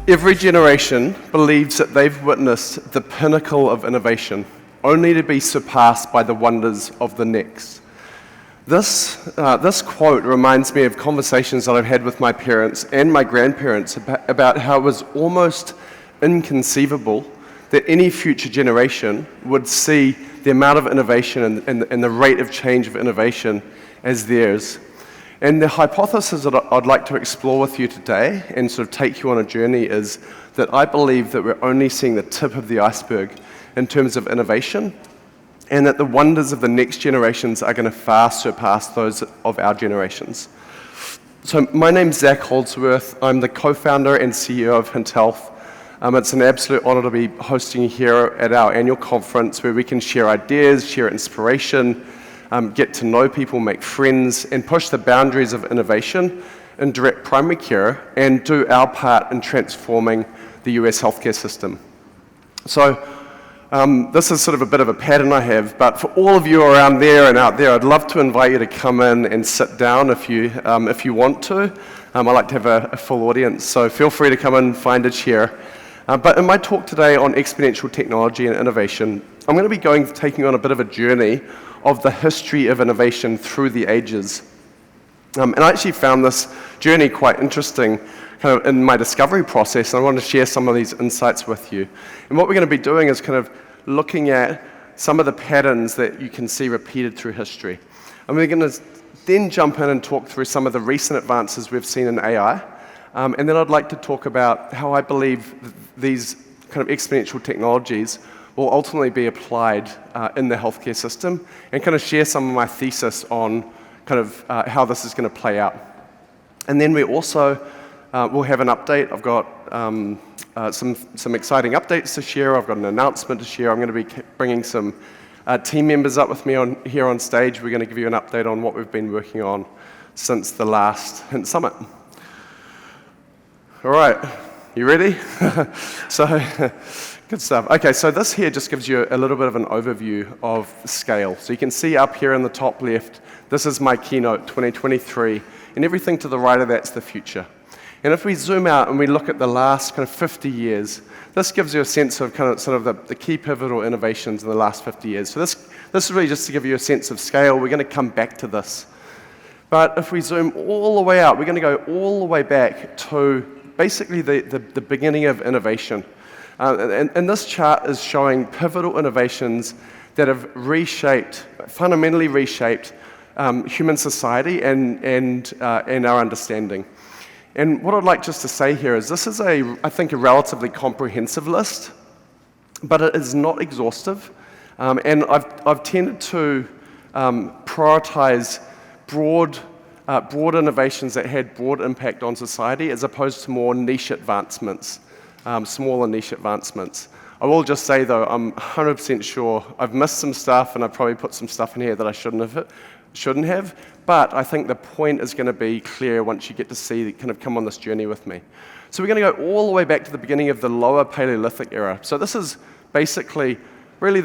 Every generation believes that they've witnessed the pinnacle of innovation, only to be surpassed by the wonders of the next. This quote reminds me of conversations that I've had with my parents and my grandparents about how it was almost inconceivable that any future generation would see the amount of innovation and the rate of change of innovation as theirs. And the hypothesis that I'd like to explore with you today and sort of take you on a journey is that I believe that we're only seeing the tip of the iceberg in terms of innovation, and that the wonders of the next generations are going to far surpass those of our generations. So my name's Zach Holdsworth. I'm the co-founder and CEO of Hint Health. It's an absolute honor to be hosting you here at our annual conference where we can share ideas, share inspiration, get to know people, make friends, and push the boundaries of innovation in direct primary care and do our part in transforming the US healthcare system. So this is sort of a bit of a pattern I have, but for all of you around there and out there, I'd love to invite you to come in and sit down if you want to. I like to have a full audience, so feel free to come in and find a chair. But in my talk today on exponential technology and innovation, I'm going to be taking on a bit of a journey of the history of innovation through the ages. And I actually found this journey quite interesting kind of in my discovery process, and I want to share some of these insights with you. And what we're going to be doing is kind of looking at some of the patterns that you can see repeated through history. And we're going to then jump in and talk through some of the recent advances we've seen in AI. And then I'd like to talk about how I believe these kind of exponential technologies will ultimately be applied in the healthcare system, and kind of share some of my thesis on kind of how this is going to play out. And then we also will have an update. I've got some exciting updates to share. I've got an announcement to share. I'm going to be bringing some team members up with me here on stage. We're going to give you an update on what we've been working on since the last Hint Summit. All right, you ready? So, good stuff. Okay, so this here just gives you a little bit of an overview of the scale. So you can see up here in the top left, this is my keynote 2023, and everything to the right of that's the future. And if we zoom out and we look at the last kind of 50 years, this gives you a sense of kind of sort of the key pivotal innovations in the last 50 years. So this is really just to give you a sense of scale. We're going to come back to this. But if we zoom all the way out, we're going to go all the way back to basically the beginning of innovation. And this chart is showing pivotal innovations that have fundamentally reshaped human society and our understanding. And what I'd like just to say here is this is I think, a relatively comprehensive list, but it is not exhaustive. And I've tended to prioritize broad innovations that had broad impact on society as opposed to more niche advancements, smaller niche advancements. I will just say, though, I'm 100% sure I've missed some stuff, and I've probably put some stuff in here that I shouldn't have, but I think the point is going to be clear once you get to see, kind of come on this journey with me. So we're going to go all the way back to the beginning of the lower Paleolithic era. So this is basically really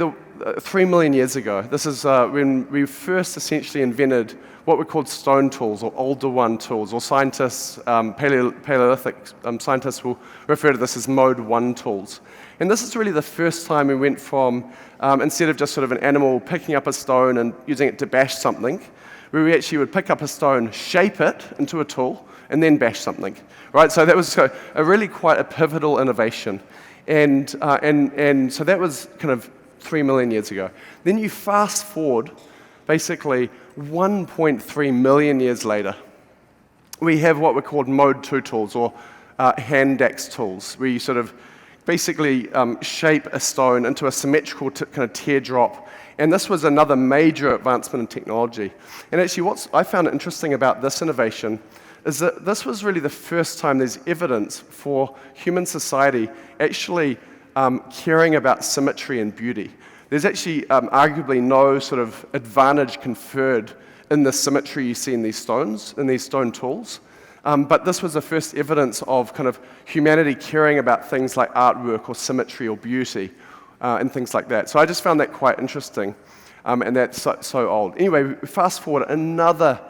3 million years ago. This is when we first essentially invented what were called stone tools or older one tools, or scientists, Paleolithic scientists will refer to this as mode 1 tools. And this is really the first time we went from, instead of just sort of an animal picking up a stone and using it to bash something, where we actually would pick up a stone, shape it into a tool, and then bash something, right? So that was a really quite a pivotal innovation. And so that was kind of 3 million years ago. Then you fast forward, basically 1.3 million years later, we have what were called mode 2 tools, or hand axe tools, where you sort of basically shape a stone into a symmetrical kind of teardrop. And this was another major advancement in technology. And actually what I found interesting about this innovation is that this was really the first time there's evidence for human society actually caring about symmetry and beauty. There's actually arguably no sort of advantage conferred in the symmetry you see in these stones, in these stone tools. But this was the first evidence of kind of humanity caring about things like artwork or symmetry or beauty and things like that. So I just found that quite interesting. And that's so old. Anyway, fast forward another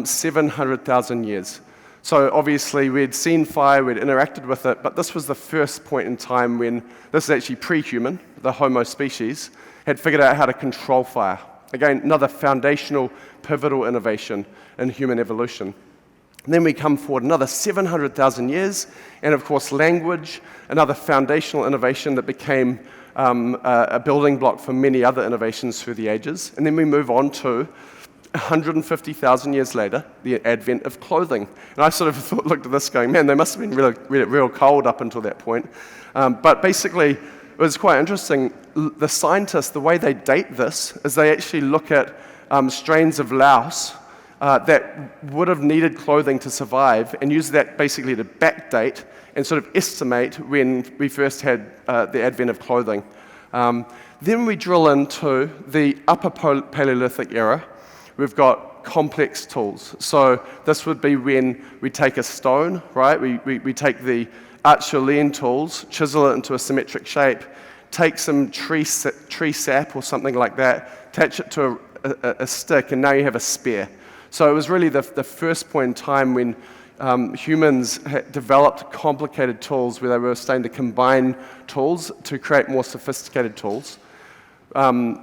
700,000 years. So obviously we'd seen fire, we'd interacted with it, but this was the first point in time when, this is actually pre-human, the Homo species, had figured out how to control fire. Again, another foundational, pivotal innovation in human evolution. And then we come forward another 700,000 years, and of course language, another foundational innovation that became a building block for many other innovations through the ages. And then we move on to 150,000 years later, the advent of clothing. And I sort of looked at this going, man, they must have been real cold up until that point. But basically, it was quite interesting. The scientists, the way they date this is they actually look at strains of louse that would have needed clothing to survive and use that basically to backdate and sort of estimate when we first had the advent of clothing. Then we drill into the upper Paleolithic era. We've got complex tools. So this would be when we take a stone, right? We take the Acheulean tools, chisel it into a symmetric shape, take some tree sap or something like that, attach it to a stick, and now you have a spear. So it was really the first point in time when humans had developed complicated tools where they were starting to combine tools to create more sophisticated tools.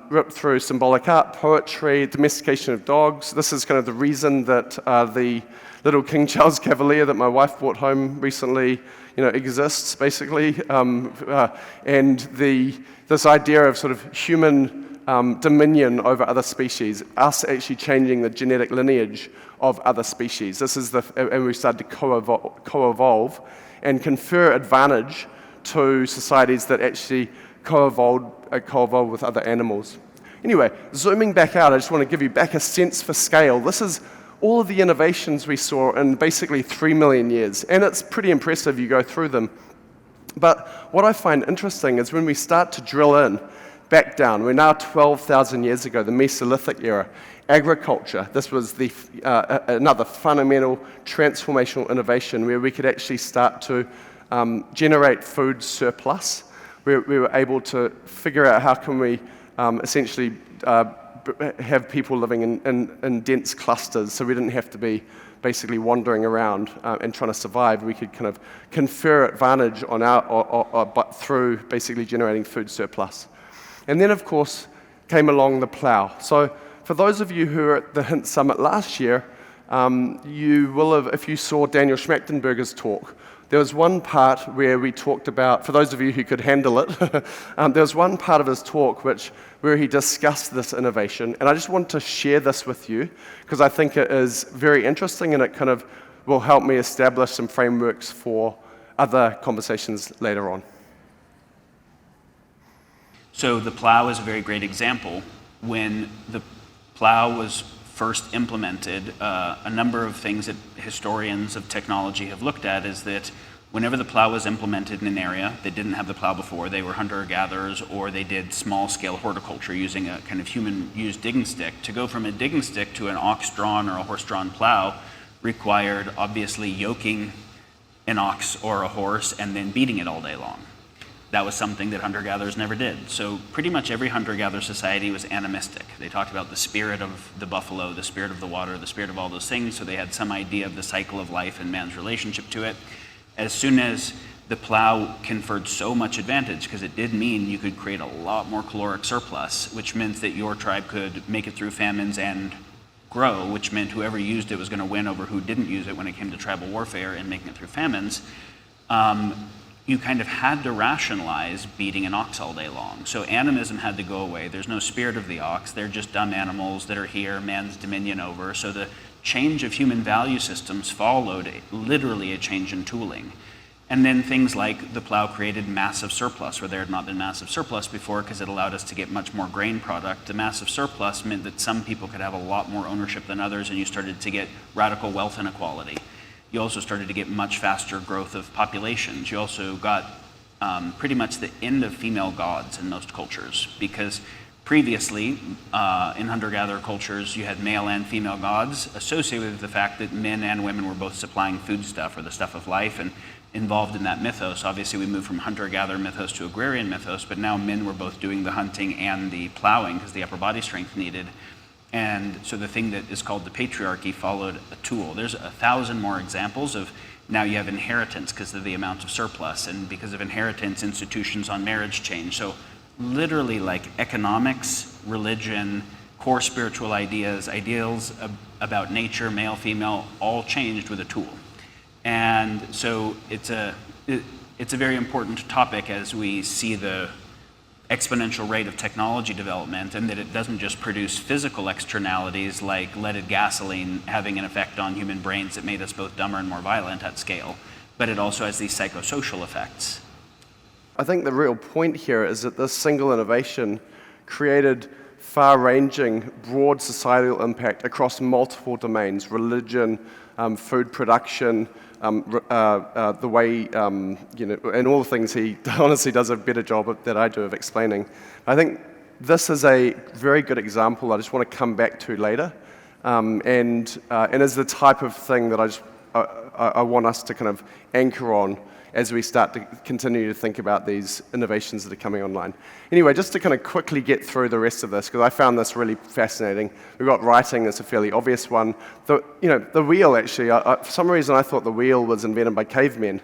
Ripped through symbolic art, poetry, domestication of dogs. This is kind of the reason that the little King Charles Cavalier that my wife brought home recently, exists basically, and this idea of sort of human dominion over other species, us actually changing the genetic lineage of other species. This is and we started to co-evolve and confer advantage to societies that actually co-evolve with other animals. Anyway, zooming back out, I just want to give you back a sense for scale. This is all of the innovations we saw in basically 3 million years, and it's pretty impressive, you go through them. But what I find interesting is when we start to drill in, back down, we're now 12,000 years ago, the Mesolithic era, agriculture. This was another fundamental transformational innovation where we could actually start to generate food surplus. We were able to figure out how can we essentially have people living in dense clusters, so we didn't have to be basically wandering around and trying to survive. We could kind of confer advantage on but through basically generating food surplus. And then, of course, came along the plow. So for those of you who were at the Hint Summit last year, you will have, if you saw Daniel Schmachtenberger's talk, there was one part where we talked about, for those of you who could handle it, there was one part of his talk where he discussed this innovation, and I just want to share this with you because I think it is very interesting and it kind of will help me establish some frameworks for other conversations later on. So the plow is a very great example. When the plow was first implemented, a number of things that historians of technology have looked at is that whenever the plow was implemented in an area that didn't have the plow before, they were hunter-gatherers or they did small-scale horticulture using a kind of human-used digging stick. To go from a digging stick to an ox-drawn or a horse-drawn plow required obviously yoking an ox or a horse and then beating it all day long. That was something that hunter-gatherers never did. So pretty much every hunter-gatherer society was animistic. They talked about the spirit of the buffalo, the spirit of the water, the spirit of all those things, so they had some idea of the cycle of life and man's relationship to it. As soon as the plow conferred so much advantage, because it did mean you could create a lot more caloric surplus, which meant that your tribe could make it through famines and grow, which meant whoever used it was going to win over who didn't use it when it came to tribal warfare and making it through famines. You kind of had to rationalize beating an ox all day long. So animism had to go away. There's no spirit of the ox. They're just dumb animals that are here, man's dominion over. So the change of human value systems followed literally a change in tooling. And then things like the plow created massive surplus, where there had not been massive surplus before because it allowed us to get much more grain product. The massive surplus meant that some people could have a lot more ownership than others, and you started to get radical wealth inequality. You also started to get much faster growth of populations. You also got pretty much the end of female gods in most cultures, because previously in hunter-gatherer cultures you had male and female gods associated with the fact that men and women were both supplying foodstuff or the stuff of life, and involved in that mythos. Obviously, we moved from hunter-gatherer mythos to agrarian mythos, but now men were both doing the hunting and the plowing because the upper body strength needed. And so the thing that is called the patriarchy followed a tool. There's 1,000 more examples of now you have inheritance because of the amount of surplus, and because of inheritance, institutions on marriage change. So literally like economics, religion, core spiritual ideas, ideals about nature, male, female, all changed with a tool. And so it's a very important topic as we see the exponential rate of technology development, and that it doesn't just produce physical externalities like leaded gasoline having an effect on human brains that made us both dumber and more violent at scale, but it also has these psychosocial effects. I think the real point here is that this single innovation created far-ranging, broad societal impact across multiple domains: religion, food production, the way, and all the things he honestly does a better job that I do of explaining. I think this is a very good example I just want to come back to later, and is the type of thing that I want us to kind of anchor on as we start to continue to think about these innovations that are coming online. Anyway, just to kind of quickly get through the rest of this, because I found this really fascinating. We've got writing, that's a fairly obvious one. The wheel, actually, for some reason I thought the wheel was invented by cavemen,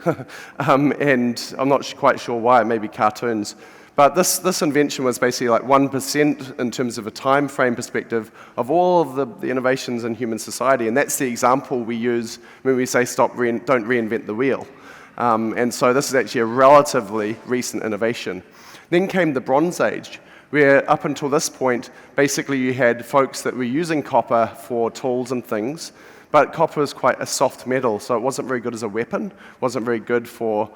and I'm not quite sure why, it may be cartoons. But this invention was basically like 1% in terms of a time frame perspective of all of the innovations in human society, and that's the example we use when we say don't reinvent the wheel. And so this is actually a relatively recent innovation. Then came the Bronze Age, where up until this point, basically you had folks that were using copper for tools and things, but copper is quite a soft metal, so it wasn't very good as a weapon, wasn't very good for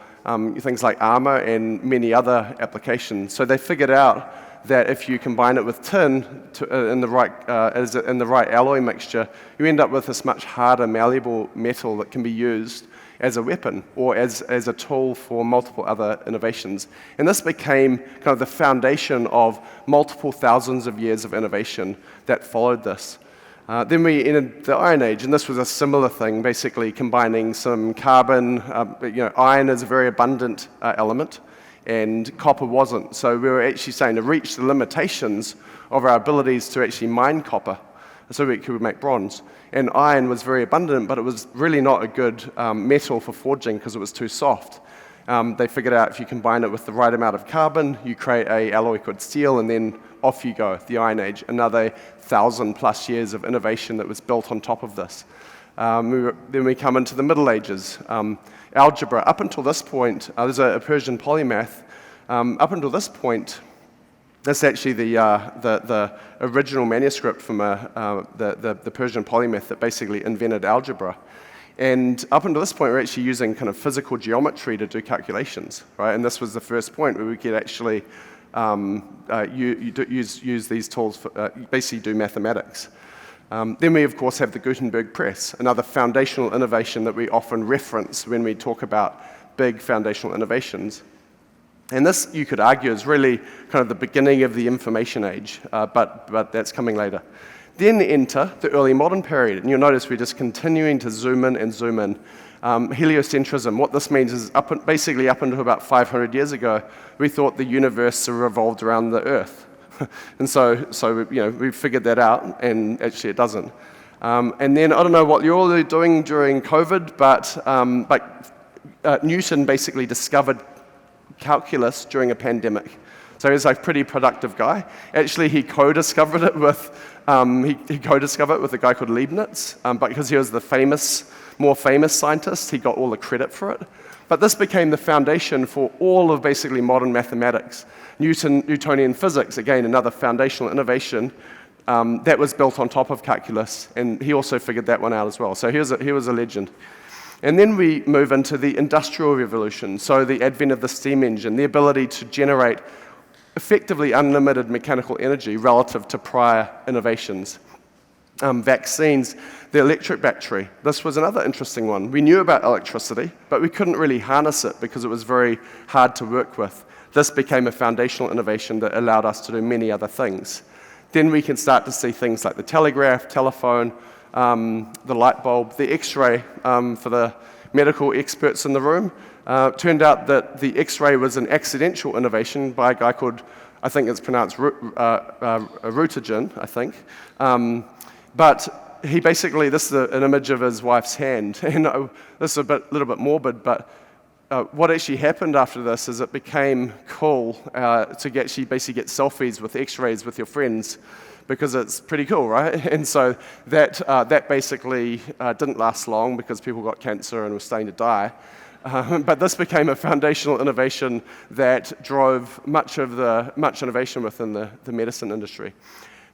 things like armor and many other applications. So they figured out that if you combine it with tin in the right alloy mixture, you end up with this much harder, malleable metal that can be used as a weapon or as a tool for multiple other innovations. And this became kind of the foundation of multiple thousands of years of innovation that followed this. Then we entered the Iron Age, and this was a similar thing, basically combining some carbon. Iron is a very abundant element, and copper wasn't. So we were actually saying to reach the limitations of our abilities to actually mine copper, so we could make bronze. And iron was very abundant, but it was really not a good metal for forging because it was too soft. They figured out if you combine it with the right amount of carbon, you create an alloy called steel, and then off you go, the Iron Age, another 1,000+ years of innovation that was built on top of this. Then we come into the Middle Ages. Algebra, up until this point, there's a Persian polymath. Up until this point, that's actually the original manuscript from the Persian polymath that basically invented algebra. And up until this point, we're actually using kind of physical geometry to do calculations, right? And this was the first point where we could actually use these tools for basically do mathematics. Then we, of course, have the Gutenberg press, another foundational innovation that we often reference when we talk about big foundational innovations. And this, you could argue, is really kind of the beginning of the information age, but that's coming later. Then enter the early modern period, and you'll notice we're just continuing to zoom in and zoom in. Heliocentrism, what this means is basically up until about 500 years ago, we thought the universe revolved around the Earth. And so we figured that out, and actually it doesn't. And then, I don't know what you're all doing during COVID, but Newton basically discovered calculus during a pandemic. So he's a pretty productive guy. Actually, he co-discovered it with a guy called Leibniz, but because he was the more famous scientist, he got all the credit for it. But this became the foundation for all of basically modern mathematics. Newtonian physics, again, another foundational innovation that was built on top of calculus, and he also figured that one out as well. So he was a legend. And then we move into the Industrial Revolution, so the advent of the steam engine, the ability to generate effectively unlimited mechanical energy relative to prior innovations. Vaccines, the electric battery. This was another interesting one. We knew about electricity, but we couldn't really harness it because it was very hard to work with. This became a foundational innovation that allowed us to do many other things. Then we can start to see things like the telegraph, telephone, the light bulb, the X-ray for the medical experts in the room. Turned out that the X-ray was an accidental innovation by a guy called, I think it's pronounced Rutingen, I think. But he basically, this is an image of his wife's hand, and this is a little bit morbid, but what actually happened after this is it became cool to actually basically get selfies with X-rays with your friends, because it's pretty cool, right? And so that basically didn't last long because people got cancer and were starting to die. But this became a foundational innovation that drove much innovation within the medicine industry.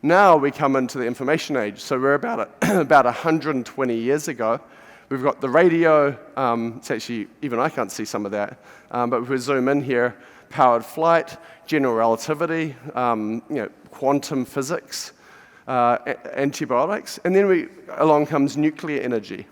Now we come into the information age. So we're about 120 years ago. We've got the radio. It's actually, even I can't see some of that. But if we zoom in here, powered flight, general relativity, quantum physics, antibiotics, and then along comes nuclear energy.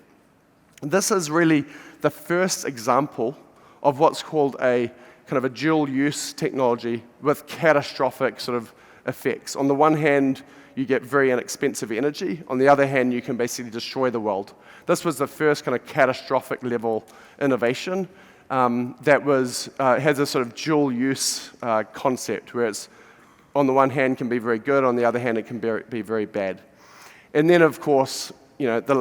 This is really the first example of what's called a kind of a dual-use technology with catastrophic sort of effects. On the one hand, you get very inexpensive energy. On the other hand, you can basically destroy the world. This was the first kind of catastrophic level innovation that has a sort of dual-use concept, where it's on the one hand can be very good, on the other hand it can be very bad. And then, of course, the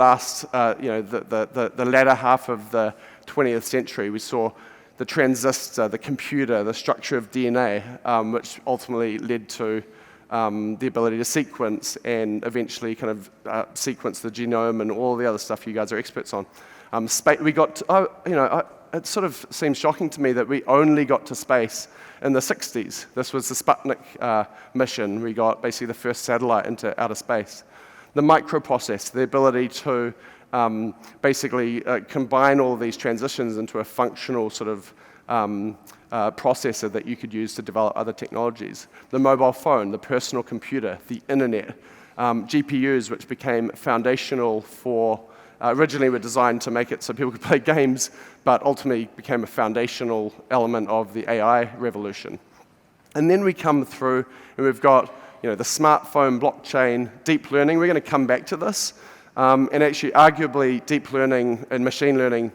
latter half of the 20th century, we saw the transistor, the computer, the structure of DNA, which ultimately led to the ability to sequence and eventually kind of sequence the genome and all the other stuff you guys are experts on. It sort of seems shocking to me that we only got to space in the 60s. This was the Sputnik mission. We got basically the first satellite into outer space. The microprocessor, the ability to basically combine all of these transitions into a functional sort of processor that you could use to develop other technologies. The mobile phone, the personal computer, the internet, GPUs, which became foundational for, originally were designed to make it so people could play games, but ultimately became a foundational element of the AI revolution. And then we come through, and we've got the smartphone, blockchain, deep learning. We're going to come back to this. And actually, arguably, deep learning and machine learning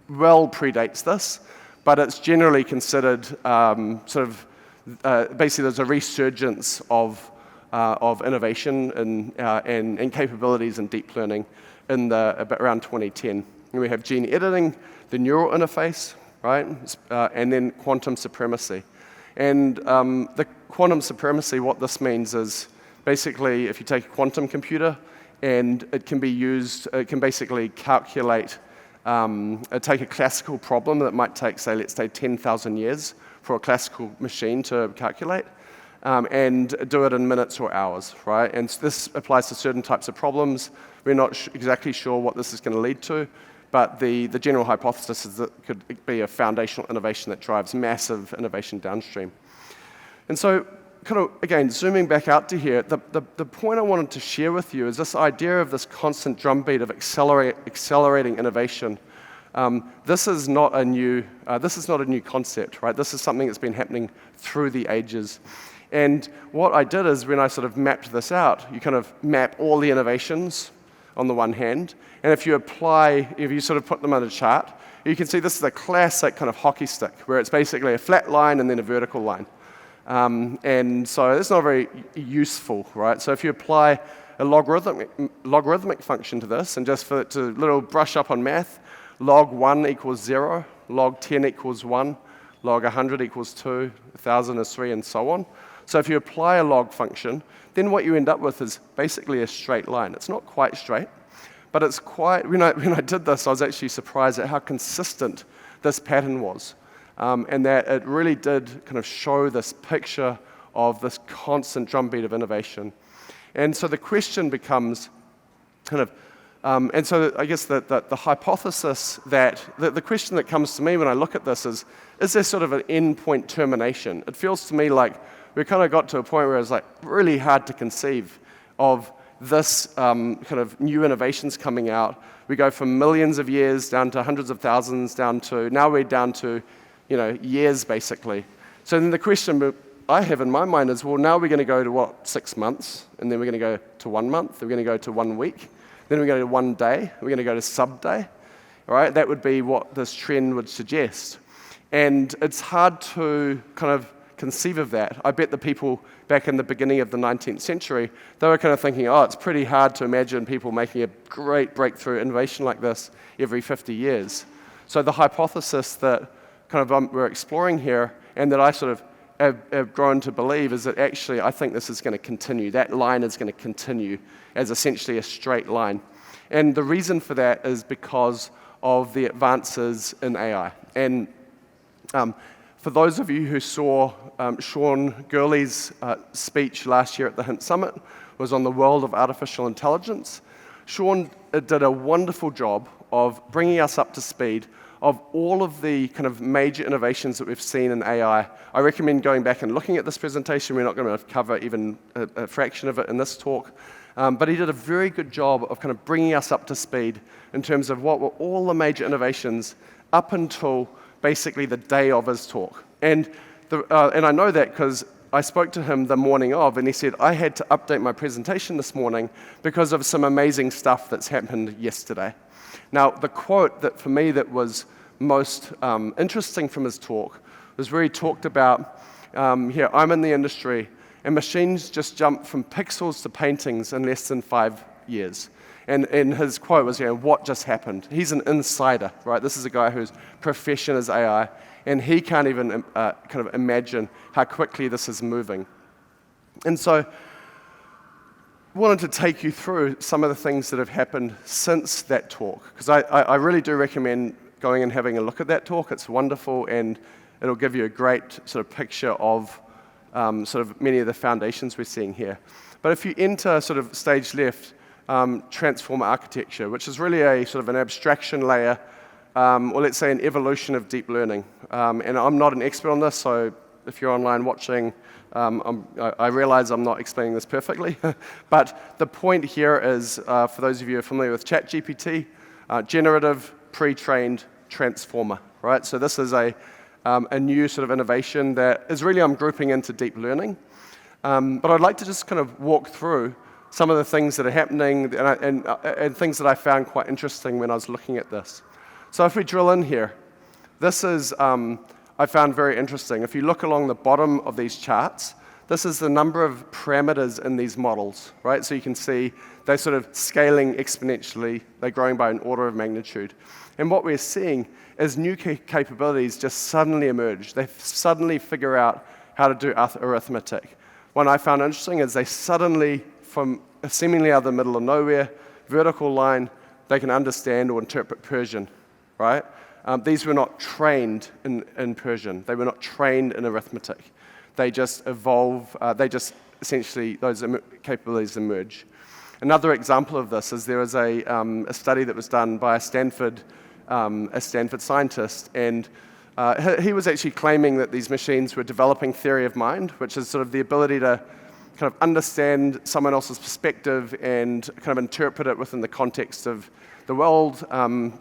well predates this, but it's generally considered basically there's a resurgence of innovation and capabilities in deep learning in around 2010. And we have gene editing, the neural interface, right, and then quantum supremacy. And the quantum supremacy, what this means is basically if you take a quantum computer and it can be used, it can basically calculate, take a classical problem that might take, let's say 10,000 years for a classical machine to calculate, and do it in minutes or hours, right? And this applies to certain types of problems. We're not exactly sure what this is going to lead to, but the general hypothesis is that it could be a foundational innovation that drives massive innovation downstream. And so, kind of, again, zooming back out to here, the point I wanted to share with you is this idea of this constant drumbeat of accelerating innovation. This is not a new concept, right? This is something that's been happening through the ages. And what I did is when I sort of mapped this out, you kind of map all the innovations on the one hand, and if you sort of put them on a chart, you can see this is a classic kind of hockey stick, where it's basically a flat line and then a vertical line. And so it's not very useful, right? So if you apply a logarithmic function to this, and just for it to little brush up on math, log 1 equals 0, log 10 equals 1, log 100 equals 2, 1,000 is 3, and so on. So if you apply a log function, then what you end up with is basically a straight line. It's not quite straight, but it's quite, when I did this, I was actually surprised at how consistent this pattern was. And that it really did kind of show this picture of this constant drumbeat of innovation. And so the question becomes kind of, and so I guess the hypothesis that, the question that comes to me when I look at this is there sort of an endpoint termination? It feels to me like we kind of got to a point where it's like really hard to conceive of this kind of new innovations coming out. We go from millions of years down to hundreds of thousands, now we're down to years basically. So then the question I have in my mind is, well, now we're going to go to what, 6 months, and then we're going to go to 1 month, then we're going to go to 1 week, then we're going to go to 1 day, we're going to go to sub-day. right? That would be what this trend would suggest. And it's hard to kind of conceive of that. I bet the people back in the beginning of the 19th century, they were kind of thinking, oh, it's pretty hard to imagine people making a great breakthrough innovation like this every 50 years. So the hypothesis that kind of we're exploring here, and that I sort of have grown to believe, is that actually I think this is going to continue. That line is going to continue as essentially a straight line. And the reason for that is because of the advances in AI. And for those of you who saw Sean Gurley's speech last year at the Hint Summit, was on the world of artificial intelligence. Sean did a wonderful job of bringing us up to speed of all of the kind of major innovations that we've seen in AI. I recommend going back and looking at this presentation. We're not going to cover even a fraction of it in this talk. But he did a very good job of kind of bringing us up to speed in terms of what were all the major innovations up until basically the day of his talk. And I know that because I spoke to him the morning of, and he said, I had to update my presentation this morning because of some amazing stuff that's happened yesterday. Now, the quote that for me that was most interesting from his talk was where he talked about, here, I'm in the industry, and machines just jump from pixels to paintings in less than 5 years. And his quote was, what just happened? He's an insider, right? This is a guy whose profession is AI, and he can't even kind of imagine how quickly this is moving. And so I wanted to take you through some of the things that have happened since that talk, because I really do recommend going and having a look at that talk. It's wonderful, and it'll give you a great sort of picture of sort of many of the foundations we're seeing here. But if you enter sort of stage left, transformer architecture, which is really a sort of an abstraction layer, or let's say an evolution of deep learning. And I'm not an expert on this, so if you're online watching, I realize I'm not explaining this perfectly. But the point here is, for those of you who are familiar with ChatGPT, generative, pre-trained transformer, right? So this is a new sort of innovation that is really I'm grouping into deep learning. But I'd like to just kind of walk through some of the things that are happening and things that I found quite interesting when I was looking at this. So if we drill in here, this is, I found very interesting. If you look along the bottom of these charts, this is the number of parameters in these models, right? So you can see they're sort of scaling exponentially. They're growing by an order of magnitude. And what we're seeing is new capabilities just suddenly emerge. They suddenly figure out how to do arithmetic. What I found interesting is they suddenly, from seemingly out of the middle of nowhere, vertical line, they can understand or interpret Persian, right? These were not trained in Persian. They were not trained in arithmetic. They just evolve, essentially, those capabilities emerge. Another example of this is there was a study that was done by a Stanford scientist, and he was actually claiming that these machines were developing theory of mind, which is sort of the ability to kind of understand someone else's perspective and kind of interpret it within the context of the world.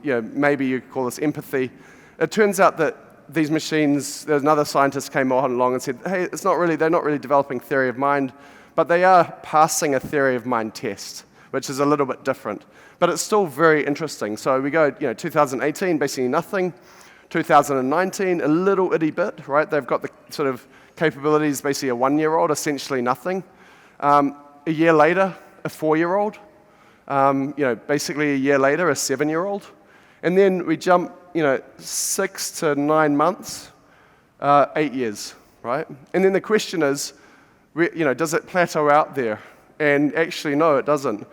Maybe you call this empathy. It turns out that these machines, there's another scientist came along and said, hey, they're not really developing theory of mind, but they are passing a theory of mind test, which is a little bit different. But it's still very interesting. So we go, 2018, basically nothing. 2019, a little itty bit, right? They've got the sort of capabilities, basically a 1-year-old, essentially nothing. A year later, a 4-year-old. Basically a year later, a 7-year-old. And then we jump, 6 to 9 months, 8 years, right? And then the question is, does it plateau out there? And actually, no, it doesn't.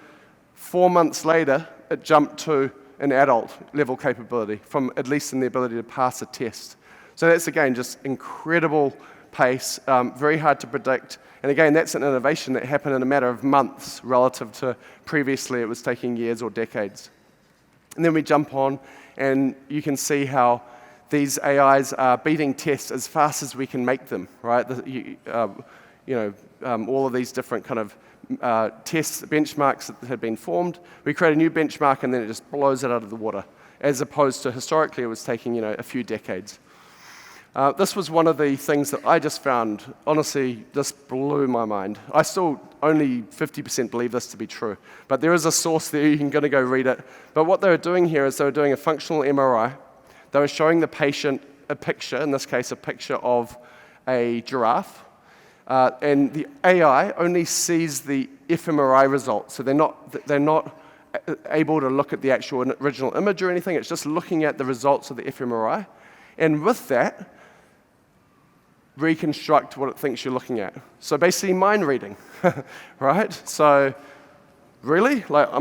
4 months later, it jumped to an adult level capability, from at least in the ability to pass a test. So that's, again, just incredible pace, very hard to predict. And again, that's an innovation that happened in a matter of months relative to previously it was taking years or decades. And then we jump on, and you can see how these AIs are beating tests as fast as we can make them, right? All of these different kind of tests, benchmarks that had been formed. We create a new benchmark, and then it just blows it out of the water, as opposed to historically it was taking a few decades. This was one of the things that I just found, honestly, just blew my mind. I still only 50% believe this to be true. But there is a source there, you can go read it. But what they were doing here is they were doing a functional MRI. They were showing the patient a picture, in this case a picture of a giraffe, and the AI only sees the fMRI results, so they're not able to look at the actual original image or anything, it's just looking at the results of the fMRI, and with that, reconstruct what it thinks you're looking at. So basically mind reading, right? So really, like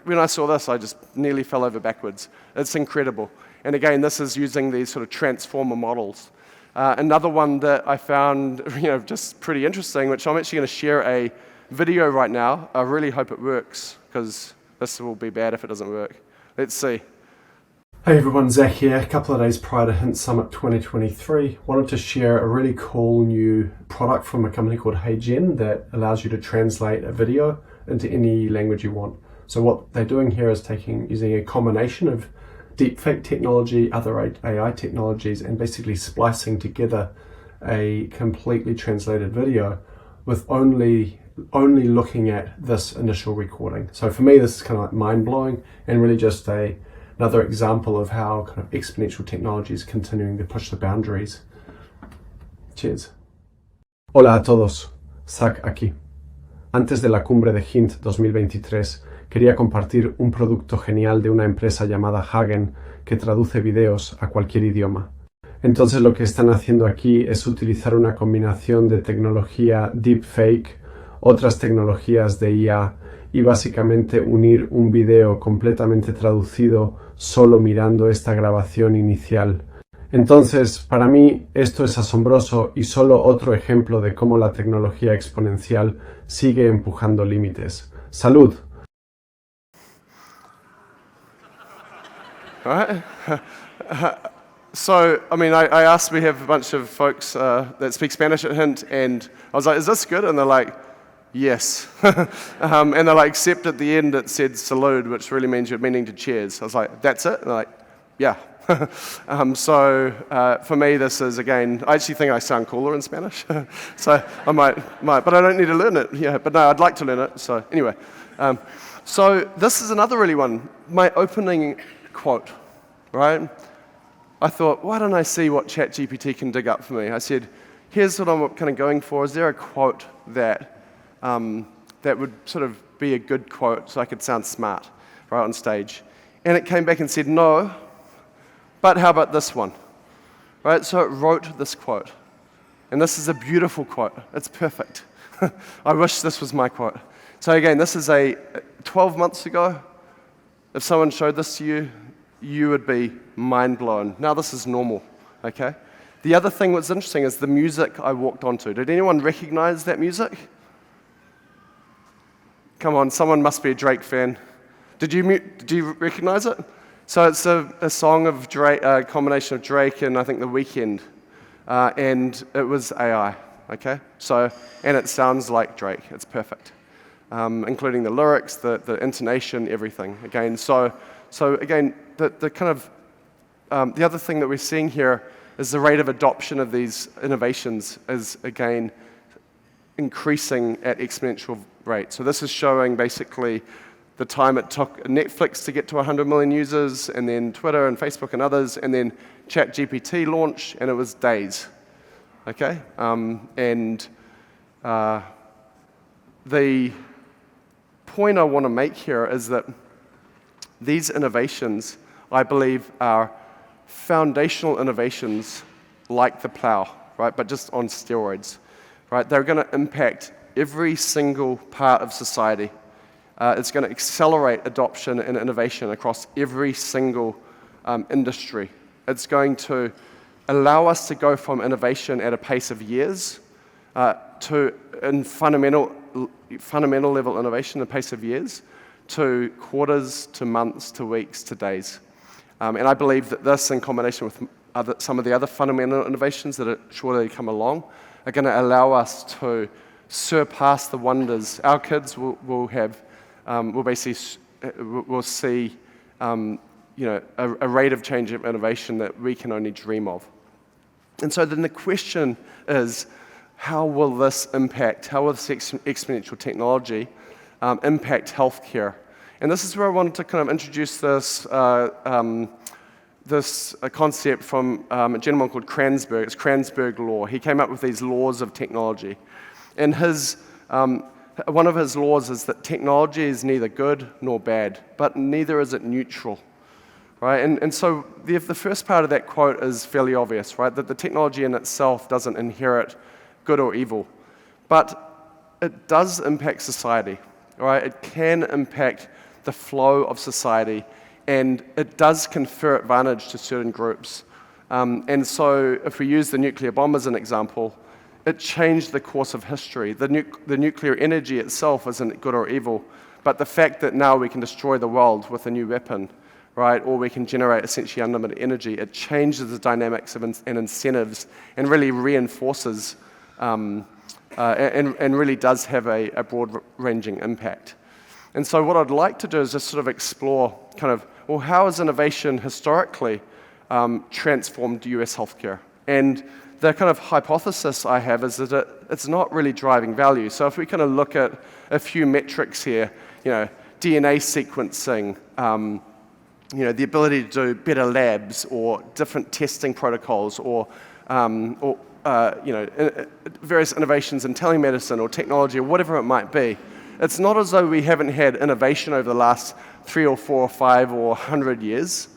when I saw this, I just nearly fell over backwards. It's incredible. And again, this is using these sort of transformer models. Another one that I found, just pretty interesting, which I'm actually going to share a video right now. I really hope it works, because this will be bad if it doesn't work. Let's see. Hey everyone, Zach here. A couple of days prior to Hint Summit 2023, wanted to share a really cool new product from a company called HeyGen that allows you to translate a video into any language you want. So what they're doing here is using a combination of deepfake technology, other AI technologies, and basically splicing together a completely translated video with only looking at this initial recording. So for me, this is kind of like mind-blowing and really just another example of how kind of exponential technology is continuing to push the boundaries. Cheers. Hola a todos, Zach aquí. Antes de la cumbre de Hint 2023, quería compartir un producto genial de una empresa llamada Hagen que traduce videos a cualquier idioma. Entonces lo que están haciendo aquí es utilizar una combinación de tecnología deepfake, otras tecnologías de IA y básicamente unir un video completamente traducido solo mirando esta grabación inicial. Entonces, para mí esto es asombroso y solo otro ejemplo de cómo la tecnología exponencial sigue empujando límites. ¡Salud! Right? So, I asked, we have a bunch of folks that speak Spanish at Hint, and I was like, is this good? And they're like, yes. And they're like, except at the end it said salud, which really means you're meaning to cheers. I was like, that's it? And they're like, yeah. So for me, this is, again, I actually think I sound cooler in Spanish. So I might, but I don't need to learn it. Yeah, but no, I'd like to learn it. So anyway. So this is another really one. My opening quote, right? I thought, why don't I see what ChatGPT can dig up for me? I said, here's what I'm kind of going for. Is there a quote that would sort of be a good quote so I could sound smart right on stage? And it came back and said, no, but how about this one? Right? So it wrote this quote. And this is a beautiful quote. It's perfect. I wish this was my quote. So again, this is 12 months ago. If someone showed this to you, you would be mind blown. Now this is normal, okay? The other thing that's interesting is the music I walked onto. Did anyone recognize that music? Come on, someone must be a Drake fan. Did you recognize it? So it's a song of Drake, a combination of Drake and I think The Weeknd, and it was AI, okay? So, and it sounds like Drake, it's perfect. Including the lyrics, the intonation, everything. Again, so again, the kind of, the other thing that we're seeing here is the rate of adoption of these innovations is, again, increasing at exponential rate. So this is showing basically the time it took Netflix to get to 100 million users, and then Twitter and Facebook and others, and then ChatGPT launched, and it was days, okay? The point I want to make here is that these innovations, I believe, are foundational innovations like the plow, right? But just on steroids, right? They're going to impact every single part of society. It's going to accelerate adoption and innovation across every single industry. It's going to allow us to go from innovation at a pace of years to fundamental level innovation at a pace of years to quarters, to months, to weeks, to days. And I believe that this, in combination with some of the other fundamental innovations that are surely come along, are going to allow us to surpass the wonders. Our kids will see a rate of change of innovation that we can only dream of. And so then the question is, how will this exponential technology impact healthcare? And this is where I wanted to kind of introduce this concept from a gentleman called Kranzberg. It's Kranzberg law. He came up with these laws of technology. And one of his laws is that technology is neither good nor bad, but neither is it neutral. Right? And so the first part of that quote is fairly obvious, right? That the technology in itself doesn't inherit good or evil. But it does impact society, right? It can impact the flow of society, and it does confer advantage to certain groups. And so if we use the nuclear bomb as an example, it changed the course of history. The nuclear energy itself isn't good or evil, but the fact that now we can destroy the world with a new weapon, right, or we can generate essentially unlimited energy, it changes the dynamics and incentives and really reinforces and really does have a broad-ranging impact. And so what I'd like to do is just sort of explore kind of, well, how has innovation historically transformed US healthcare? And the kind of hypothesis I have is that it's not really driving value. So if we kind of look at a few metrics here, DNA sequencing, the ability to do better labs or different testing protocols or various innovations in telemedicine or technology or whatever it might be. It's not as though we haven't had innovation over the last 3 or 4 or 5 or 100 years,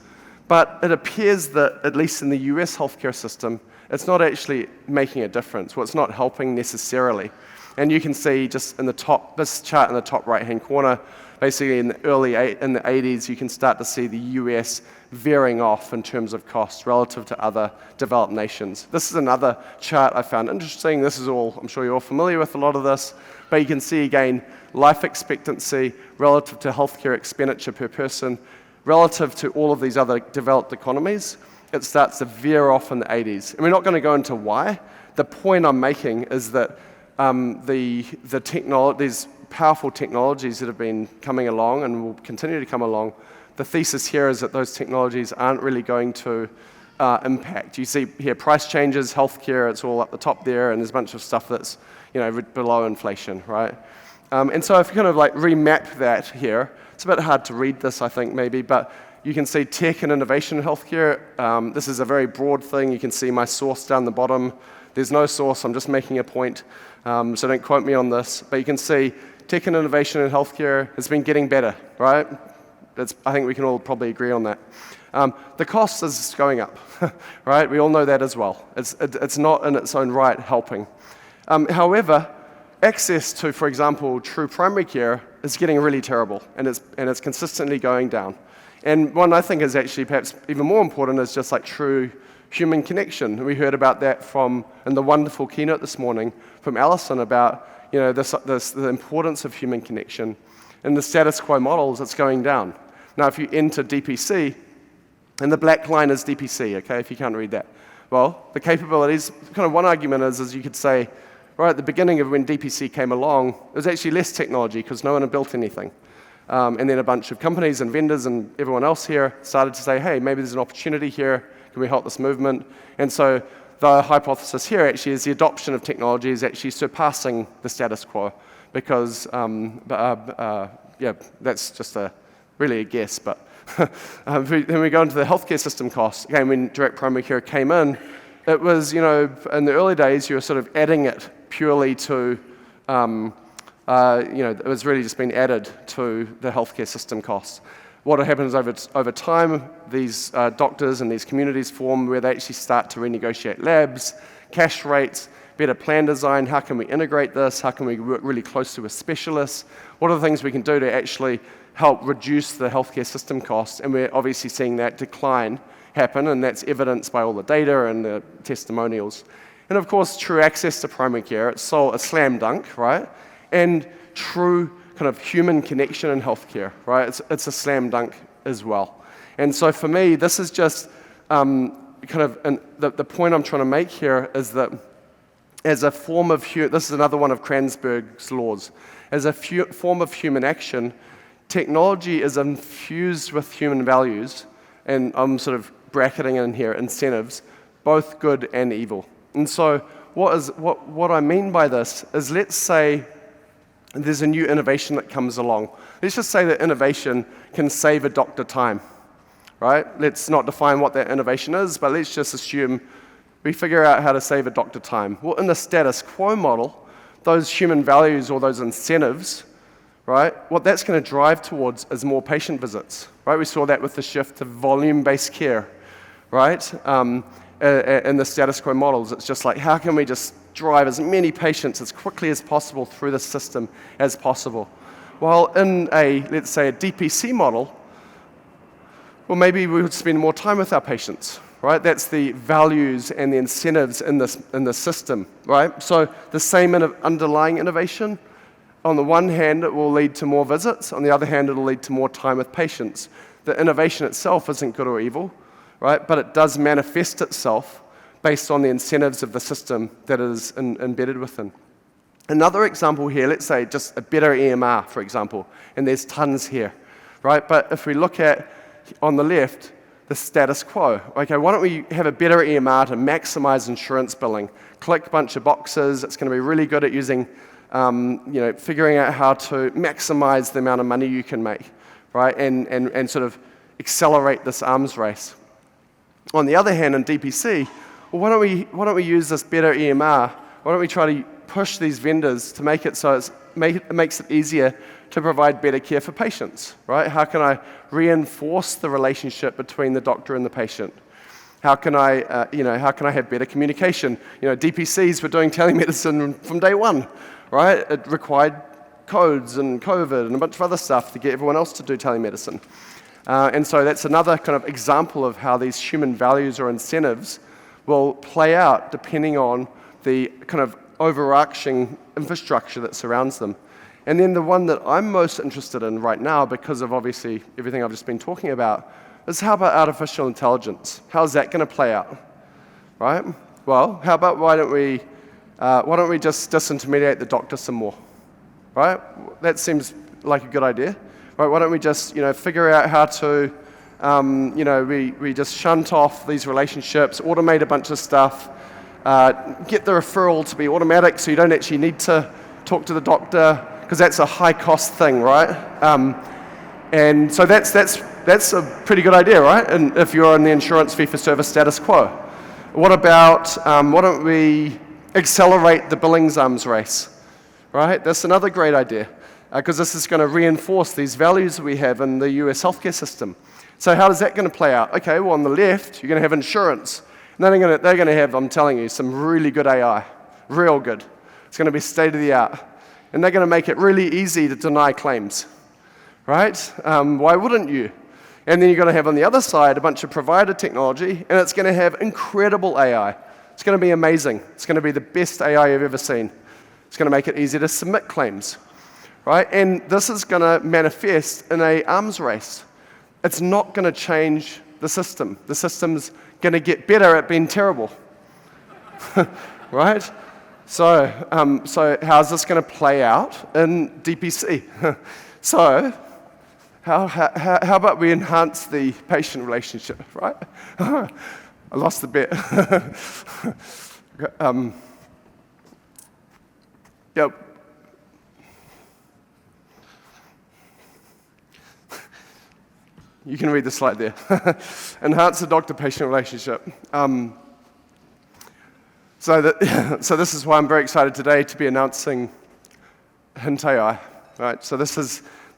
but it appears that, at least in the US healthcare system, it's not actually making a difference. Well, it's not helping necessarily. And you can see just in this chart in the top right-hand corner, basically in the 80s, you can start to see the US veering off in terms of costs relative to other developed nations. This is another chart I found interesting. This is all, I'm sure you're all familiar with a lot of this, but you can see again, life expectancy relative to healthcare expenditure per person, relative to all of these other developed economies, it starts to veer off in the 80s. And we're not going to go into why. The point I'm making is that these powerful technologies that have been coming along and will continue to come along, the thesis here is that those technologies aren't really going to impact. You see here price changes, healthcare, it's all up the top there, and there's a bunch of stuff that's below inflation, right? And so if you kind of like remap that here, it's a bit hard to read this, I think, maybe, but you can see tech and innovation in healthcare. This is a very broad thing. You can see my source down the bottom. There's no source, I'm just making a point, so don't quote me on this. But you can see tech and innovation in healthcare has been getting better, right? I think we can all probably agree on that. The cost is going up, right? We all know that as well. It's not in its own right helping. However, access to, for example, true primary care is getting really terrible, and it's consistently going down. And one I think is actually perhaps even more important is just like true human connection. We heard about that in the wonderful keynote this morning from Alison about the importance of human connection. In the status quo models, it's going down. Now, if you enter DPC, and the black line is DPC, okay, if you can't read that. Well, the capabilities, kind of one argument is you could say, right at the beginning of when DPC came along, there was actually less technology because no one had built anything. And then a bunch of companies and vendors and everyone else here started to say, hey, maybe there's an opportunity here. Can we help this movement? And so the hypothesis here actually is the adoption of technology is actually surpassing the status quo because, that's just really a guess. But then we go into the healthcare system costs. Again, when direct primary care came in, it was, in the early days, you were sort of adding it purely to, it was really just being added to the healthcare system costs. What happens over time, these doctors and these communities form where they actually start to renegotiate labs, cash rates, better plan design, how can we integrate this, how can we work really closely with specialists, what are the things we can do to actually help reduce the healthcare system costs, and we're obviously seeing that decline happen, and that's evidenced by all the data and the testimonials. And of course, true access to primary care, it's so a slam dunk, right? And true kind of human connection in healthcare, right? It's a slam dunk as well. And so for me, this is just the point I'm trying to make here is that as a form of, this is another one of Kranzberg's laws, as a form of human action, technology is infused with human values, and I'm sort of bracketing in here incentives, both good and evil. And so what I mean by this is, let's say there's a new innovation that comes along. Let's just say that innovation can save a doctor time, right? Let's not define what that innovation is, but let's just assume we figure out how to save a doctor time. Well, in the status quo model, those human values or those incentives, right, what that's going to drive towards is more patient visits, right? We saw that with the shift to volume-based care, right? In the status quo models, it's just like, how can we just drive as many patients as quickly as possible through the system as possible? While in let's say a DPC model, well, maybe we would spend more time with our patients, right? That's the values and the incentives in the system, right? So the same underlying innovation, on the one hand, it will lead to more visits. On the other hand, it'll lead to more time with patients. The innovation itself isn't good or evil, right? But it does manifest itself based on the incentives of the system that is embedded within. Another example here, let's say just a better EMR, for example, and there's tons here, right? But if we look at, on the left, the status quo. Okay, why don't we have a better EMR to maximize insurance billing? Click a bunch of boxes. It's going to be really good at using, figuring out how to maximize the amount of money you can make, right? And sort of accelerate this arms race. On the other hand, in DPC, well, why don't we use this better EMR? Why don't we try to push these vendors to make it so it makes it easier to provide better care for patients, right? How can I reinforce the relationship between the doctor and the patient? How can I have better communication? DPCs were doing telemedicine from day one, right? It required codes and COVID and a bunch of other stuff to get everyone else to do telemedicine. And so that's another kind of example of how these human values or incentives will play out depending on the kind of overarching infrastructure that surrounds them. And then the one that I'm most interested in right now, because of obviously everything I've just been talking about, is how about artificial intelligence? How's that going to play out, right? Well, how about why don't we just disintermediate the doctor some more, right? That seems like a good idea, right? Why don't we just figure out how to we just shunt off these relationships, automate a bunch of stuff, get the referral to be automatic so you don't actually need to talk to the doctor, because that's a high-cost thing, right? And so that's a pretty good idea, right? And if you're in the insurance fee-for-service status quo. What about, why don't we accelerate the billings arms race, right? That's another great idea, because this is going to reinforce these values that we have in the US healthcare system. So how is that going to play out? Okay, well, on the left, you're going to have insurance. And they're going to have, I'm telling you, some really good AI, real good. It's going to be state-of-the-art. And they're going to make it really easy to deny claims, right? Why wouldn't you? And then you're going to have on the other side a bunch of provider technology, and it's going to have incredible AI. It's going to be amazing. It's going to be the best AI you've ever seen. It's going to make it easy to submit claims, right? And this is going to manifest in an arms race. It's not going to change the system. The system's going to get better at being terrible, right? So how's this going to play out in DPC? So how about we enhance the patient relationship, right? I lost the bet. Yep. You can read the slide there. Enhance the doctor-patient relationship. So this is why I'm very excited today to be announcing Hint AI, right? So this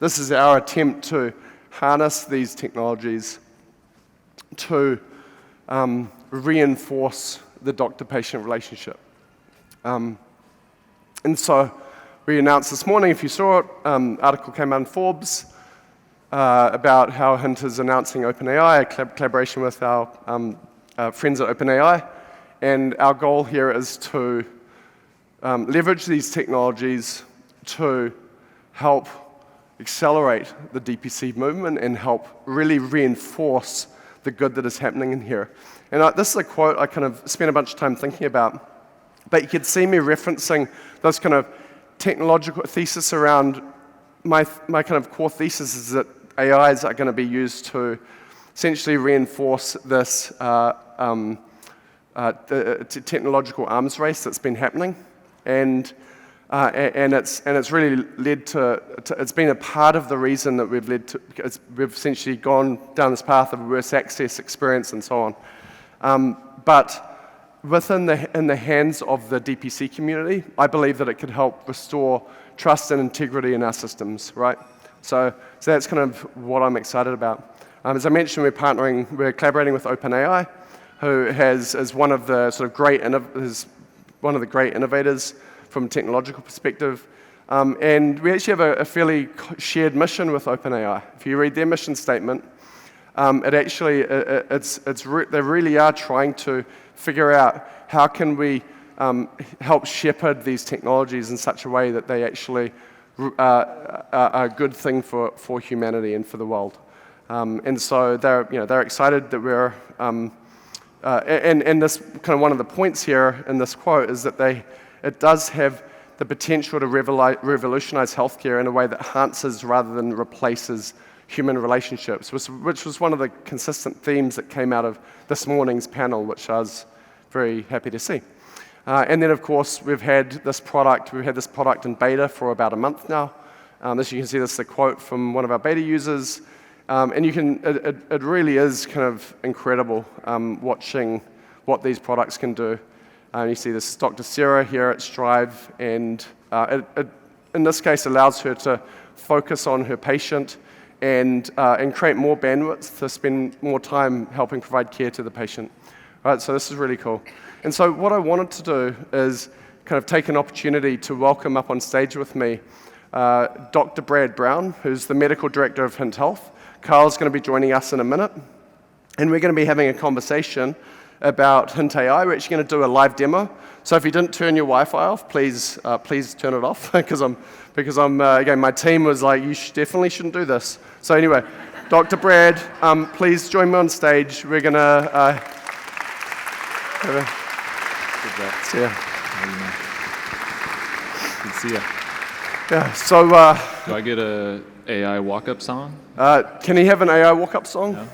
is our attempt to harness these technologies to reinforce the doctor-patient relationship. And so we announced this morning, if you saw it, article came out in Forbes about how Hint is announcing OpenAI, a collaboration with our friends at OpenAI. And our goal here is to leverage these technologies to help accelerate the DPC movement and help really reinforce the good that is happening in here. And this is a quote I kind of spent a bunch of time thinking about, but you could see me referencing those kind of technological thesis around my kind of core thesis is that AIs are going to be used to essentially reinforce this technological arms race that's been happening, and it's really led to it's been a part of the reason that we've essentially gone down this path of worse access experience and so on. But in the hands of the DPC community, I believe that it could help restore trust and integrity in our systems, right? So that's kind of what I'm excited about. As I mentioned, we're collaborating with OpenAI, who is one of the sort of great innovators from a technological perspective. And we actually have a fairly shared mission with OpenAI. If you read their mission statement, they really are trying to figure out how can we help shepherd these technologies in such a way that they actually are a good thing for humanity and for the world. And so they're excited that we're and this kind of one of the points here in this quote is that it does have the potential to revolutionize healthcare in a way that enhances rather than replaces human relationships, which was one of the consistent themes that came out of this morning's panel, which I was very happy to see. And then, of course, we've had this product in beta for about a month now. As you can see, this is a quote from one of our beta users. And it really is kind of incredible watching what these products can do. You see this is Dr. Sarah here at Strive, and it in this case allows her to focus on her patient and create more bandwidth to spend more time helping provide care to the patient. Right, so this is really cool. And so what I wanted to do is kind of take an opportunity to welcome up on stage with me Dr. Brad Brown, who's the medical director of Hint Health. Carl's going to be joining us in a minute, and we're going to be having a conversation about Hint AI. We're actually going to do a live demo. So if you didn't turn your Wi-Fi off, please turn it off because again, my team was like, you definitely shouldn't do this. So anyway, Dr. Brad, please join me on stage. We're going to see ya. Good to see you. Yeah. So do I get a AI walk-up song? Can he have an AI walk-up song? No.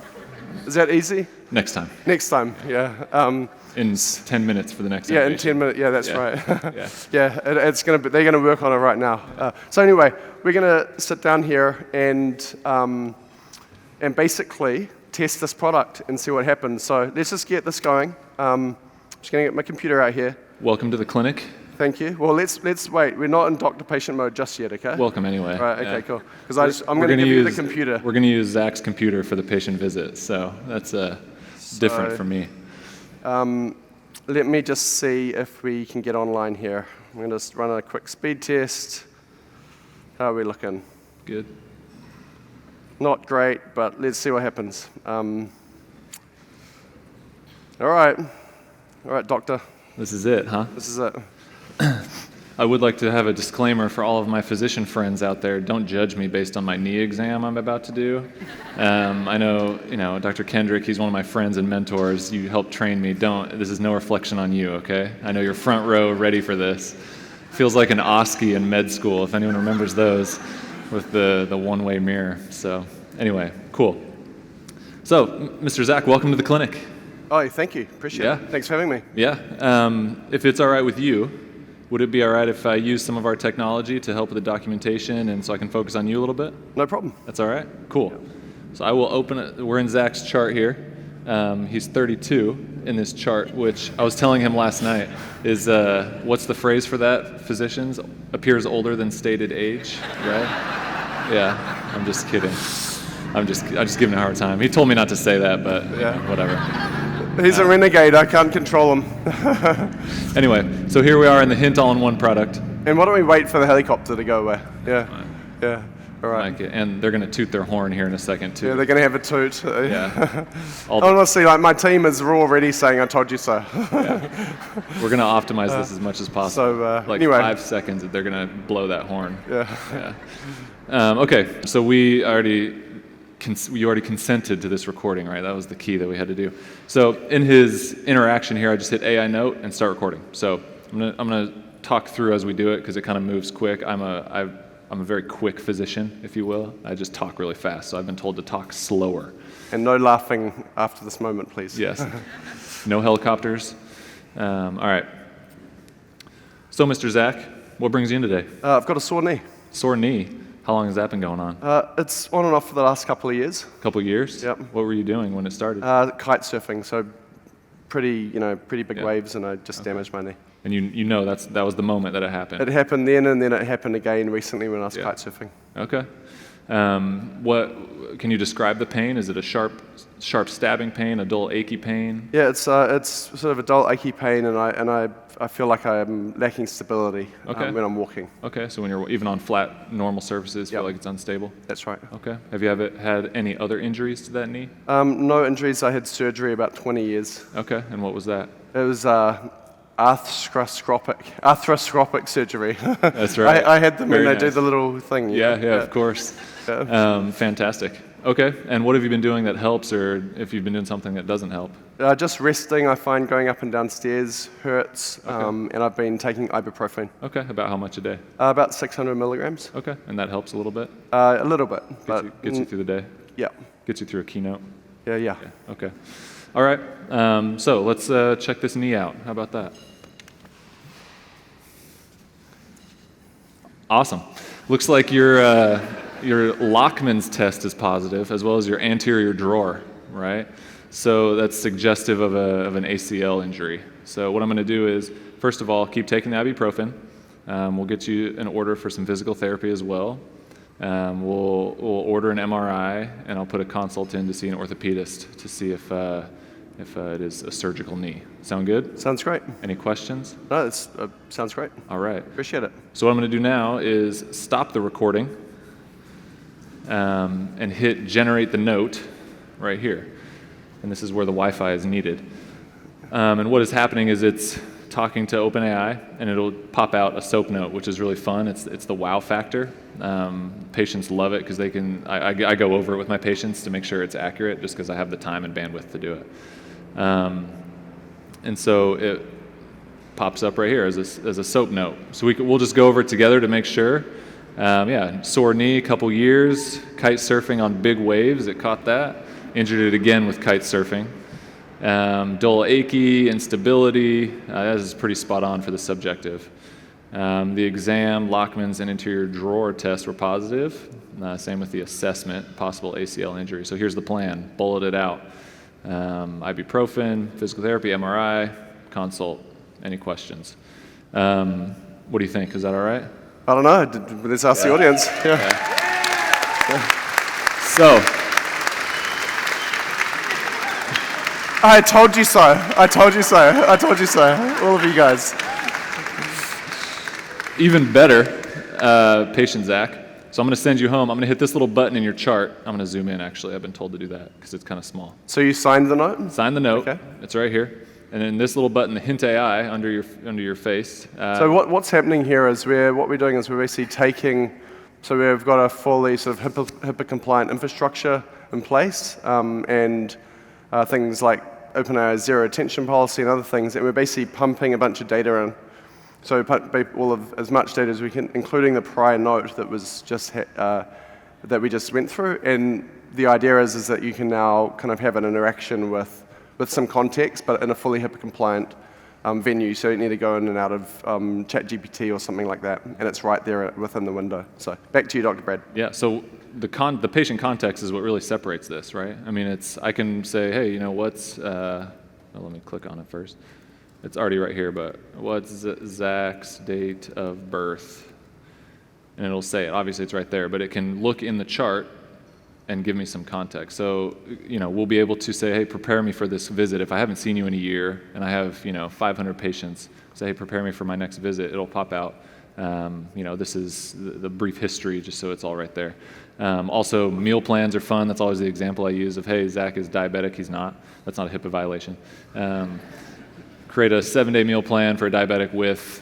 Is that easy? Next time. Next time, yeah. In 10 minutes for the next Yeah, innovation. in 10 minutes. Yeah, that's right. Yeah. Yeah, it's gonna be. They're gonna work on it right now. So anyway, we're gonna sit down here and basically test this product and see what happens. So let's just get this going. I'm just gonna get my computer out here. Welcome to the clinic. Thank you. Well, let's wait. We're not in doctor-patient mode just yet, okay? Welcome anyway. Right. Okay. Yeah. Cool. Because I'm going to give you the computer. We're going to use Zach's computer for the patient visit, so that's different for me. Let me just see if we can get online here. I'm going to just run a quick speed test. How are we looking? Good. Not great, but let's see what happens. All right, doctor. This is it, huh? This is it. I would like to have a disclaimer for all of my physician friends out there. Don't judge me based on my knee exam I'm about to do. I know, Dr. Kendrick, he's one of my friends and mentors. You helped train me. This is no reflection on you, okay? I know you're front row ready for this. Feels like an OSCE in med school, if anyone remembers those, with the one-way mirror. So anyway, cool. So, Mr. Zach, welcome to the clinic. Oh, thank you. Appreciate it. Thanks for having me. Yeah. If it's all right with you, would it be all right if I use some of our technology to help with the documentation and so I can focus on you a little bit? No problem. That's all right? Cool. Yeah. So I will open it. We're in Zach's chart here. He's 32 in this chart, which I was telling him last night is, what's the phrase for that? Physicians appears older than stated age, right? Yeah, I'm just kidding. I'm just giving him a hard time. He told me not to say that, but whatever. He's a renegade. I can't control him. Anyway, so here we are in the Hint all-in-one product. And why don't we wait for the helicopter to go away? Yeah. Fine. Yeah. All right. Like it. And they're going to toot their horn here in a second, too. Yeah, they're going to have a toot. Yeah. Honestly, my team is already saying, I told you so. Yeah. We're going to optimize this as much as possible. So, anyway. 5 seconds that they're going to blow that horn. Yeah. Okay, so you already consented to this recording, right? That was the key that we had to do. So in his interaction here, I just hit AI note and start recording. So I'm gonna talk through as we do it because it kind of moves quick. I'm a very quick physician, if you will. I just talk really fast, so I've been told to talk slower. And no laughing after this moment, please. Yes. No helicopters. All right. So, Mr. Zach, what brings you in today? I've got a sore knee. Sore knee. How long has that been going on? It's on and off for the last couple of years. Couple years? Yep. What were you doing when it started? Kite surfing, so pretty big Yeah. waves, and I just damaged my knee. And you know that was the moment that it happened. It happened then, and then it happened again recently when I was kite surfing. Okay. What can you describe the pain? Is it a sharp stabbing pain, a dull achy pain? Yeah, it's sort of a dull achy pain, and I feel like I'm lacking stability when I'm walking. Okay, so when you're even on flat, normal surfaces, feel like it's unstable? That's right. Okay. Have you ever had any other injuries to that knee? No injuries. I had surgery about 20 years. Okay, and what was that? It was arthroscopic surgery. That's right. I had them Very when they do nice. the little thing. Yeah, of course. Fantastic. Okay, and what have you been doing that helps, or if you've been doing something that doesn't help? Just resting. I find going up and down stairs hurts, and I've been taking ibuprofen. Okay, about how much a day? About 600 milligrams. Okay, and that helps a little bit? A little bit, but Gets you through the day? Yeah. Gets you through a keynote? Yeah. Okay. All right, so let's check this knee out. How about that? Awesome. Looks like your Lockman's test is positive, as well as your anterior drawer, right? So that's suggestive of an ACL injury. So what I'm going to do is, first of all, keep taking the ibuprofen. We'll get you an order for some physical therapy as well. We'll order an MRI, and I'll put a consult in to see an orthopedist to see if it is a surgical knee. Sound good? Sounds great. Any questions? No, it sounds great. All right. Appreciate it. So what I'm going to do now is stop the recording and hit generate the note right here. And this is where the Wi-Fi is needed. And what is happening is it's talking to OpenAI, and it'll pop out a SOAP note, which is really fun. It's the wow factor. Patients love it because they can. I go over it with my patients to make sure it's accurate, just because I have the time and bandwidth to do it. And so it pops up right here as a SOAP note. So we'll just go over it together to make sure. Sore knee, couple years, kite surfing on big waves. It caught that. Injured it again with kite surfing. Dull achy, instability. That is pretty spot on for the subjective. The exam, Lockman's, and anterior drawer test were positive. Same with the assessment, possible ACL injury. So here's the plan. Bullet it out. Ibuprofen, physical therapy, MRI, consult. Any questions? What do you think? Is that all right? I don't know. Let's ask the audience. Yeah. So, I told you so. I told you so. I told you so. All of you guys. even better, patient Zach. So I'm going to send you home. I'm going to hit this little button in your chart. I'm going to zoom in, actually. I've been told to do that because it's kind of small. So you signed the note? Sign the note. Okay. It's right here. And then this little button, the Hint AI, under your face. So what's happening here is what we're doing is we're basically taking, so we've got a fully sort of HIPAA compliant infrastructure in place, and things like OpenAI's zero attention policy and other things, and we're basically pumping a bunch of data in. So we put all of as much data as we can, including the prior note that was just that we just went through. And the idea is that you can now kind of have an interaction with some context, but in a fully HIPAA compliant venue. So you need to go in and out of ChatGPT or something like that, and it's right there within the window. So back to you, Dr. Brad. Yeah. So the patient context is what really separates this, right? I mean, I can say, hey, you know, what's let me click on it first. It's already right here, but what's Zach's date of birth? And it'll say it. Obviously, it's right there, but it can look in the chart and give me some context. So, you know, we'll be able to say, hey, prepare me for this visit. If I haven't seen you in a year and I have, 500 patients, say, hey, prepare me for my next visit. It'll pop out. This is the brief history, just so it's all right there. Also, meal plans are fun. That's always the example I use of, hey, Zach is diabetic. He's not. That's not a HIPAA violation. Create a 7-day meal plan for a diabetic with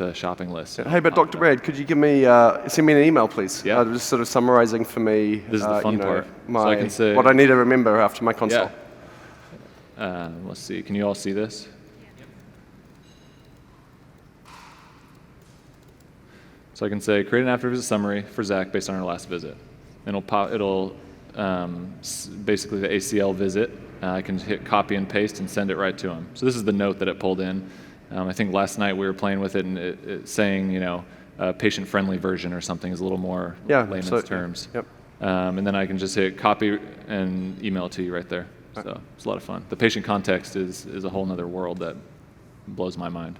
a shopping list. Hey, but Dr. Brad, could you send me an email, please? Yeah. Just sort of summarizing for me. This is the fun part. So I can say, what I need to remember after my consult. Yeah. Let's see. Can you all see this? So I can say, create an after-visit summary for Zach based on our last visit. And it'll basically the ACL visit, I can hit copy and paste and send it right to them. So this is the note that it pulled in. I think last night we were playing with it and it saying, a patient-friendly version or something is a little more layman's terms. Yep. And then I can just hit copy and email it to you right there. So it's a lot of fun. The patient context is a whole other world that blows my mind.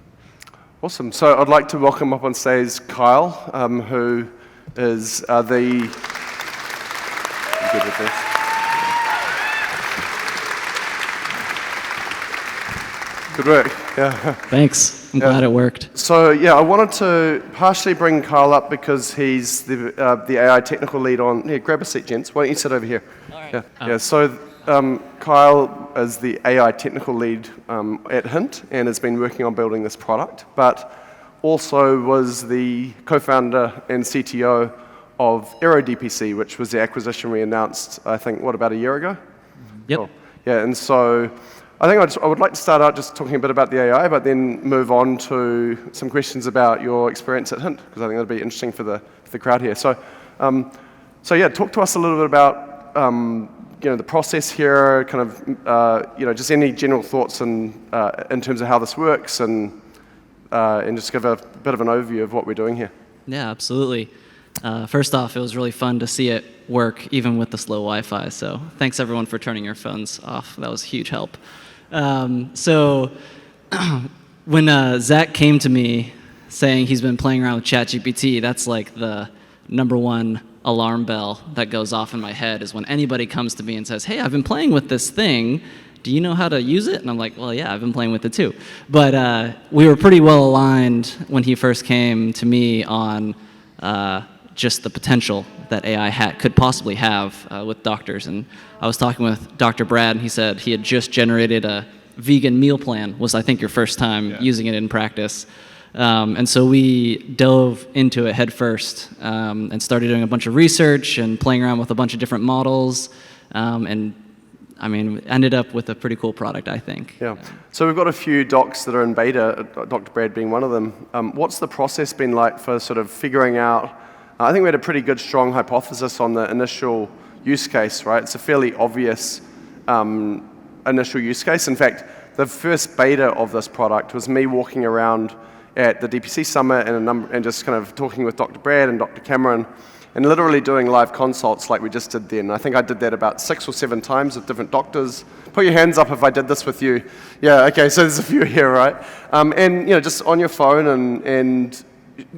Awesome. So I'd like to welcome up on stage Kyle, who is the... You good with this? Good work. Yeah. Thanks. I'm glad it worked. So I wanted to partially bring Kyle up because he's the AI technical lead on. Yeah, grab a seat, gents. Why don't you sit over here? All right. Yeah. So Kyle is the AI technical lead at Hint and has been working on building this product, but also was the co-founder and CTO of AeroDPC, which was the acquisition we announced, I think, about a year ago? Yep. Cool. Yeah, and so I think I would like to start out just talking a bit about the AI, but then move on to some questions about your experience at Hint, because I think that'd be interesting for the crowd here. So, talk to us a little bit about the process here, kind of just any general thoughts in terms of how this works, and just give a bit of an overview of what we're doing here. Yeah, absolutely. First off, it was really fun to see it work even with the slow Wi-Fi. So thanks everyone for turning your phones off. That was a huge help. So when Zach came to me saying he's been playing around with ChatGPT, that's like the number one alarm bell that goes off in my head is when anybody comes to me and says, hey, I've been playing with this thing. Do you know how to use it? And I'm like, well, yeah, I've been playing with it too. But we were pretty well aligned when he first came to me on just the potential that AI could possibly have with doctors. And I was talking with Dr. Brad, and he said he had just generated a vegan meal plan, was I think your first time using it in practice. And so we dove into it head first and started doing a bunch of research and playing around with a bunch of different models. And I mean, ended up with a pretty cool product, I think. Yeah. So we've got a few docs that are in beta, Dr. Brad being one of them. What's the process been like for sort of figuring out? I think we had a pretty good, strong hypothesis on the initial use case, right? It's a fairly obvious initial use case. In fact, the first beta of this product was me walking around at the DPC Summit and just kind of talking with Dr. Brad and Dr. Cameron and literally doing live consults like we just did then. I think I did that about 6 or 7 times with different doctors. Put your hands up if I did this with you. Yeah, okay, so there's a few here, right? And just on your phone and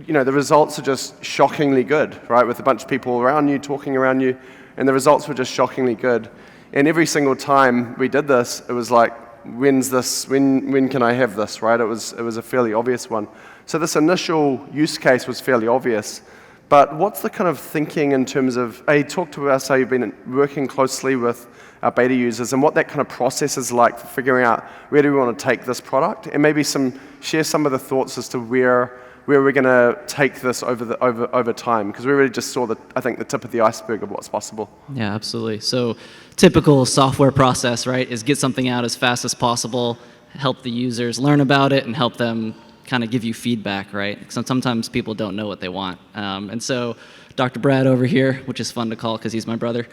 the results are just shockingly good, right? With a bunch of people around you, talking around you, and the results were just shockingly good. And every single time we did this, it was like, when can I have this, right? It was a fairly obvious one. So this initial use case was fairly obvious. But what's the kind of thinking in terms of, talk to us how you've been working closely with our beta users and what that kind of process is like for figuring out where do we want to take this product, and maybe share some of the thoughts as to where we're going to take this over time, because we really just saw the tip of the iceberg of what's possible. Yeah, absolutely. So typical software process, right, is get something out as fast as possible, help the users learn about it, and help them kind of give you feedback, right? Sometimes people don't know what they want. And so Dr. Brad over here, which is fun to call because he's my brother,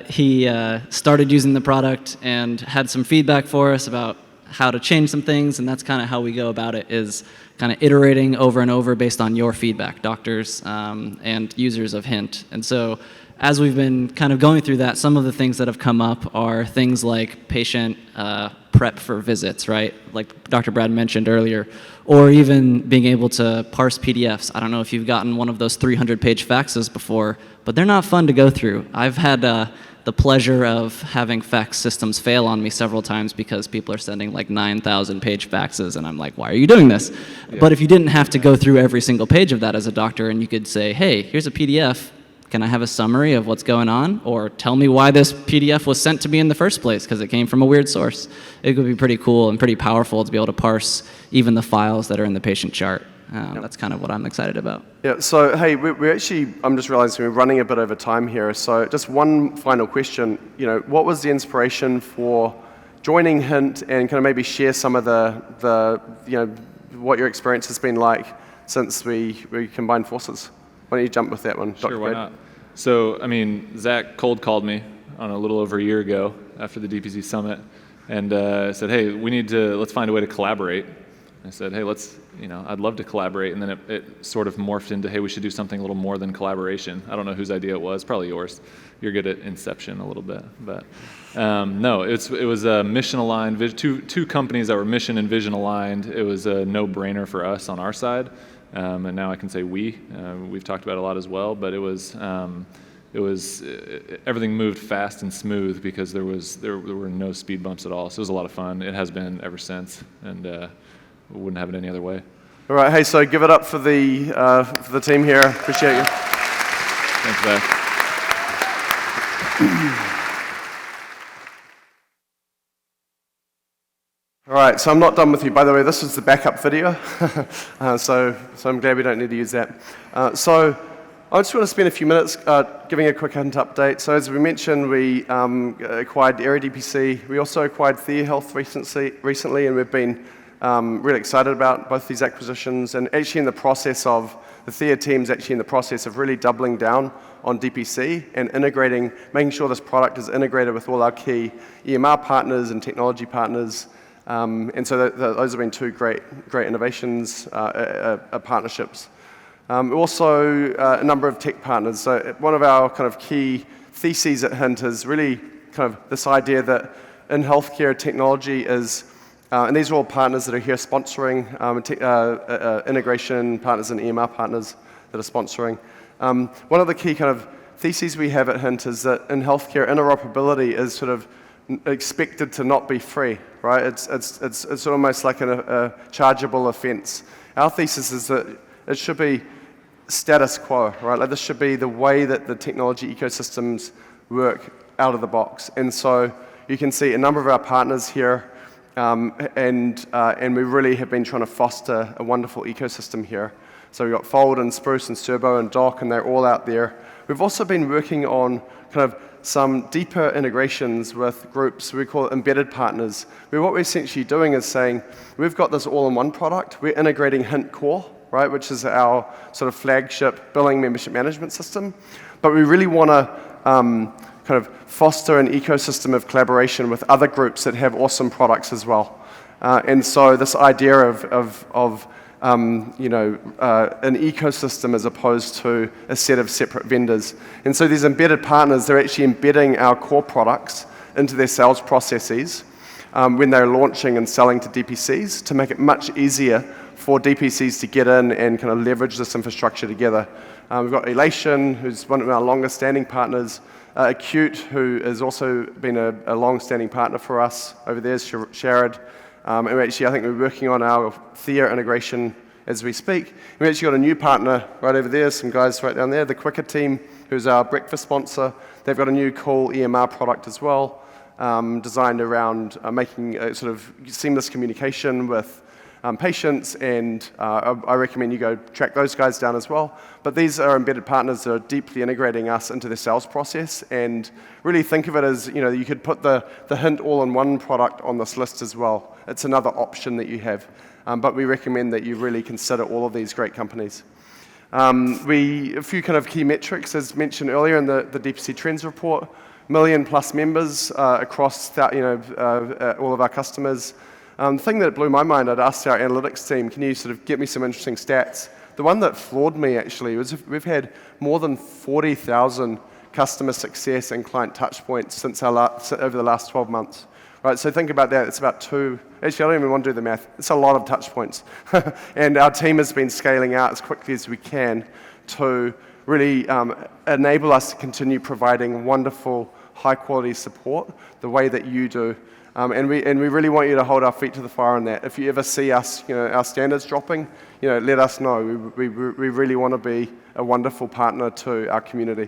he started using the product and had some feedback for us about how to change some things, and that's kind of how we go about it, is kind of iterating over and over based on your feedback, doctors and users of Hint. And so as we've been kind of going through that, some of the things that have come up are things like patient prep for visits, right? Like Dr. Brad mentioned earlier, or even being able to parse PDFs. I don't know if you've gotten one of those 300-page faxes before, but they're not fun to go through. I've had the pleasure of having fax systems fail on me several times because people are sending like 9,000-page faxes, and I'm like, why are you doing this? Yeah. But if you didn't have to go through every single page of that as a doctor, and you could say, hey, here's a PDF, can I have a summary of what's going on? Or tell me why this PDF was sent to me in the first place, because it came from a weird source. It would be pretty cool and pretty powerful to be able to parse even the files that are in the patient chart. That's kind of what I'm excited about. Yeah, so hey, we're actually, I'm just realizing we're running a bit over time here. So just one final question, what was the inspiration for joining Hint, and kind of maybe share some of the what your experience has been like since we combined forces? Why don't you jump with that one, Dr. Sure, why Brad? not? So, Zach cold called me a little over a year ago after the DPC summit, and said, hey, let's find a way to collaborate. I said, hey, I'd love to collaborate, and then it sort of morphed into, hey, we should do something a little more than collaboration. I don't know whose idea it was, probably yours. You're good at inception a little bit, but no, it was a mission aligned, two companies that were mission and vision aligned. It was a no-brainer for us on our side, and now I can say we've talked about it a lot as well, but everything moved fast and smooth because there were no speed bumps at all, so it was a lot of fun. It has been ever since, and we wouldn't have it any other way. All right, hey, so give it up for the team here. Appreciate you. Thanks, Zach. All right, so I'm not done with you. By the way, this is the backup video, so I'm glad we don't need to use that. So I just want to spend a few minutes giving a quick hint update. So as we mentioned, we acquired Area DPC. We also acquired Thea Health recently, and we've been really excited about both these acquisitions, and actually in the process of, the Thea team's actually in the process of really doubling down on DPC and integrating, making sure this product is integrated with all our key EMR partners and technology partners. And so those have been two great innovations, partnerships. Also, a number of tech partners. So one of our kind of key theses at Hint is really kind of this idea that in healthcare, technology is, and these are all partners that are here sponsoring, integration partners and EMR partners that are sponsoring. One of the key kind of theses we have at Hint is that in healthcare, interoperability is sort of expected to not be free, right? It's almost like a chargeable offense. Our thesis is that it should be status quo, right? Like this should be the way that the technology ecosystems work out of the box. And so you can see a number of our partners here, and we really have been trying to foster a wonderful ecosystem here. So we've got Fold and Spruce and Serbo and Doc, and they're all out there. We've also been working on kind of some deeper integrations with groups we call embedded partners. What we're essentially doing is saying, we've got this all-in-one product, we're integrating Hint Core, right, which is our sort of flagship billing membership management system, but we really want to kind of foster an ecosystem of collaboration with other groups that have awesome products as well. And so this idea of an ecosystem as opposed to a set of separate vendors. And so these embedded partners, they're actually embedding our core products into their sales processes when they're launching and selling to DPCs to make it much easier for DPCs to get in and kind of leverage this infrastructure together. We've got Elation, who's one of our longest standing partners, Acute, who has also been a long-standing partner for us over there, Sharad. And actually, I think we're working on our Thea integration as we speak. We've actually got a new partner right over there, some guys right down there, the Quicker team, who's our breakfast sponsor. They've got a new cool EMR product as well, designed around making sort of seamless communication with patients, and I recommend you go track those guys down as well. But these are embedded partners that are deeply integrating us into the sales process, and really think of it as, you could put the Hint all-in-one product on this list as well. It's another option that you have, but we recommend that you really consider all of these great companies. A few kind of key metrics, as mentioned earlier in the DPC Trends report, 1 million plus members across all of our customers. The thing that blew my mind, I'd asked our analytics team, can you sort of get me some interesting stats? The one that floored me actually was we've had more than 40,000 customer success and client touch points since over the last 12 months. Right, so think about that, it's about actually I don't even want to do the math, it's a lot of touch points. And our team has been scaling out as quickly as we can to really enable us to continue providing wonderful, high quality support the way that you do. And we really want you to hold our feet to the fire on that. If you ever see us, our standards dropping, let us know. We really want to be a wonderful partner to our community.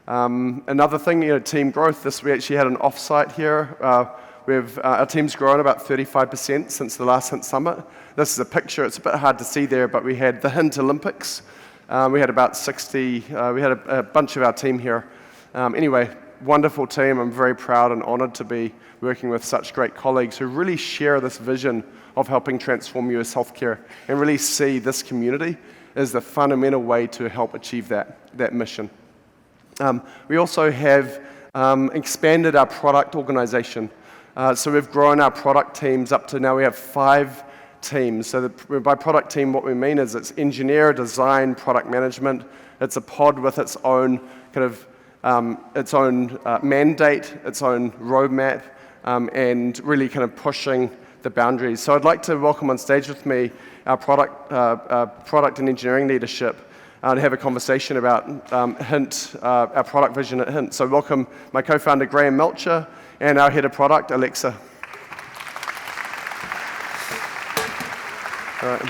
Another thing, team growth. We actually had an offsite here. Our team's grown about 35% since the last Hint Summit. This is a picture. It's a bit hard to see there, but we had the Hint Olympics. We had about 60. We had a bunch of our team here. Anyway, wonderful team. I'm very proud and honored to be working with such great colleagues who really share this vision of helping transform US healthcare and really see this community as the fundamental way to help achieve that mission. We also have Expanded our product organization. So we've grown our product teams up to now we have 5 teams. So by product team, what we mean is it's engineer, design, product management. It's a pod with its own kind of mandate, its own roadmap, and really kind of pushing the boundaries. So I'd like to welcome on stage with me our product and engineering leadership to have a conversation about Hint, our product vision at Hint. So welcome my co-founder Graham Melcher and our head of product, Alexa. All right.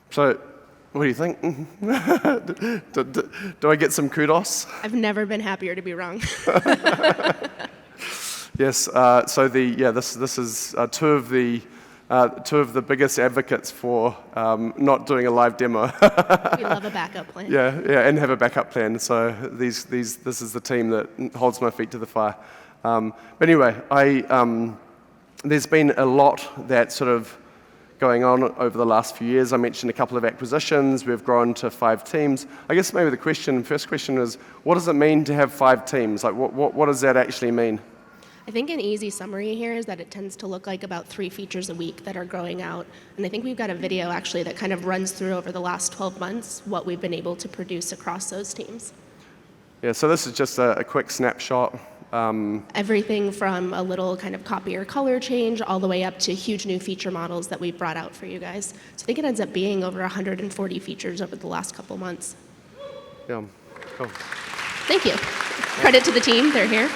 So, what do you think? Do I get some kudos? I've never been happier to be wrong. Yes. So this is two of the biggest advocates for not doing a live demo. We love a backup plan. Yeah, and have a backup plan. So this is the team that holds my feet to the fire. But anyway, there's been a lot that sort of going on over the last few years. I mentioned a couple of acquisitions. We've grown to 5 teams. I guess maybe the first question is, what does it mean to have 5 teams? Like, what does that actually mean? I think an easy summary here is that it tends to look like about 3 features a week that are growing out. And I think we've got a video actually that kind of runs through over the last 12 months what we've been able to produce across those teams. Yeah, so this is just a quick snapshot. Everything from a little kind of copy or color change all the way up to huge new feature models that we've brought out for you guys. So I think it ends up being over 140 features over the last couple months. Yeah, cool. Thank you. Credit to the team, they're here.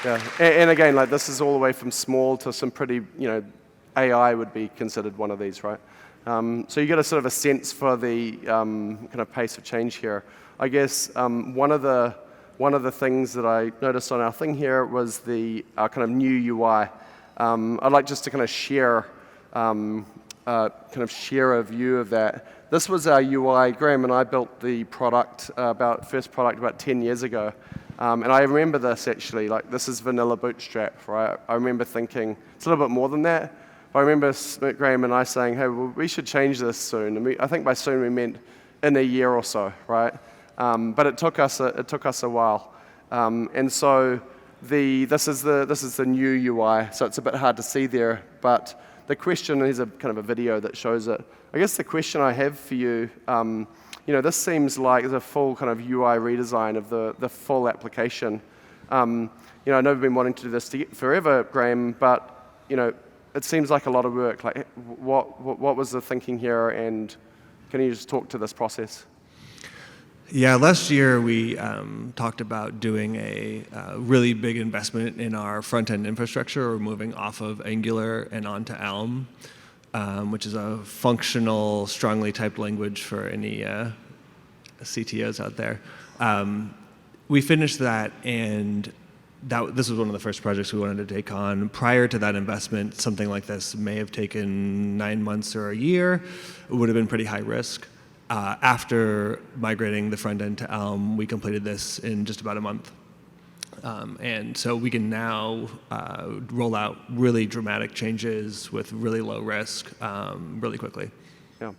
Yeah, and again, like this is all the way from small to some pretty, AI would be considered one of these, right? So you get a sort of a sense for the kind of pace of change here. I guess one of the things that I noticed on our thing here was our kind of new UI. I'd like just to kind of share a view of that. This was our UI. Graham and I built the first product about 10 years ago. And I remember this actually, like this is vanilla bootstrap, right? I remember thinking, it's a little bit more than that. But I remember Graham and I saying, hey, well, we should change this soon. And I think by soon we meant in a year or so, right? But it took us a while. And so this is the new UI, so it's a bit hard to see there. But the question is a kind of a video that shows it. I guess the question I have for you, this seems like the full kind of UI redesign of the full application. I know we've been wanting to do this forever, Graham, but it seems like a lot of work. Like, what was the thinking here, and can you just talk to this process? Yeah, last year we talked about doing a really big investment in our front-end infrastructure. We're moving off of Angular and onto Elm, which is a functional, strongly typed language for any CTOs out there. We finished that, and this was one of the first projects we wanted to take on. Prior to that investment, something like this may have taken 9 months or a year. It would have been pretty high risk. After migrating the front end to Elm, we completed this in just about a month. And so we can now roll out really dramatic changes with really low risk really quickly. Yeah.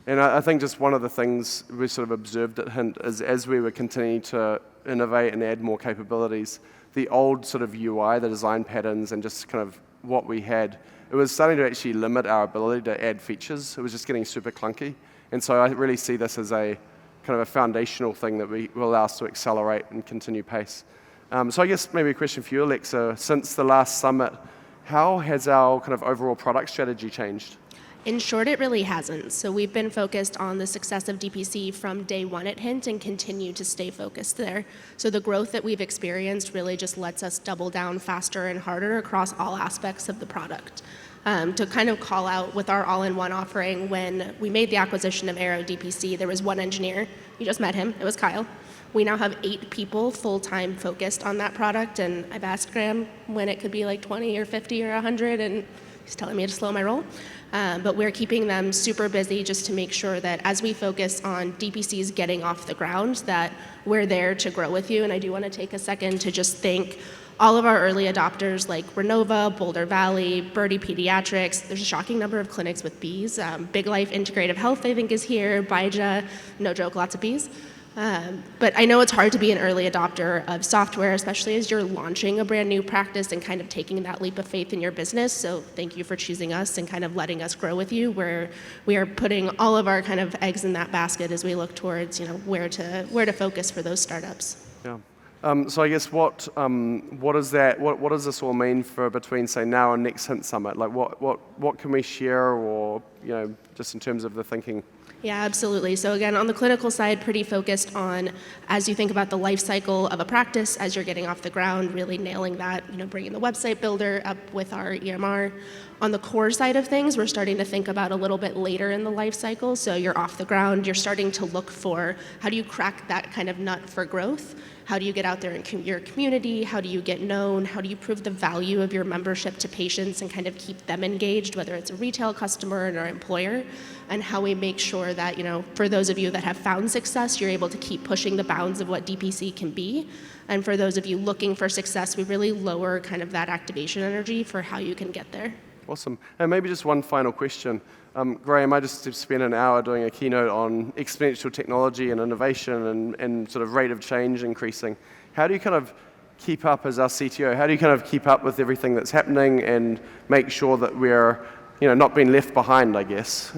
And I think just one of the things we sort of observed at Hint is as we were continuing to innovate and add more capabilities, the old sort of UI, the design patterns, and just kind of what we had, it was starting to actually limit our ability to add features. It was just getting super clunky. And so I really see this as a kind of a foundational thing that will allow us to accelerate and continue pace. So I guess maybe a question for you, Alexa. Since the last summit, how has our kind of overall product strategy changed? In short, it really hasn't. So we've been focused on the success of DPC from day one at Hint and continue to stay focused there. So the growth that we've experienced really just lets us double down faster and harder across all aspects of the product. To kind of call out with our all-in-one offering, when we made the acquisition of Aero DPC, there was one engineer. You just met him. It was Kyle. We now have 8 people full-time focused on that product, and I've asked Graham when it could be like 20 or 50 or 100, and he's telling me to slow my roll. But we're keeping them super busy just to make sure that as we focus on DPCs getting off the ground, that we're there to grow with you. And I do want to take a second to just thank all of our early adopters like Renova, Boulder Valley, Birdie Pediatrics, there's a shocking number of clinics with bees. Big Life Integrative Health, I think, is here. Bija, no joke, lots of bees. But I know it's hard to be an early adopter of software, especially as you're launching a brand new practice and kind of taking that leap of faith in your business. So thank you for choosing us and kind of letting us grow with you, where we are putting all of our kind of eggs in that basket as we look towards, where to focus for those startups. Yeah. So I guess what is that? What does this all mean for between say now and next Hint Summit? Like what can we share, or just in terms of the thinking? Yeah, absolutely. So again, on the clinical side, pretty focused on, as you think about the life cycle of a practice, as you're getting off the ground, really nailing that, bringing the website builder up with our EMR. On the core side of things, we're starting to think about a little bit later in the life cycle. So you're off the ground, you're starting to look for, how do you crack that kind of nut for growth? How do you get out there in your community? How do you get known? How do you prove the value of your membership to patients and kind of keep them engaged, whether it's a retail customer or an employer? And how we make sure that, for those of you that have found success, you're able to keep pushing the bounds of what DPC can be. And for those of you looking for success, we really lower kind of that activation energy for how you can get there. Awesome. And maybe just one final question. Graham, I just spent an hour doing a keynote on exponential technology and innovation and sort of rate of change increasing. How do you kind of keep up as our CTO? How do you kind of keep up with everything that's happening and make sure that we're not being left behind, I guess?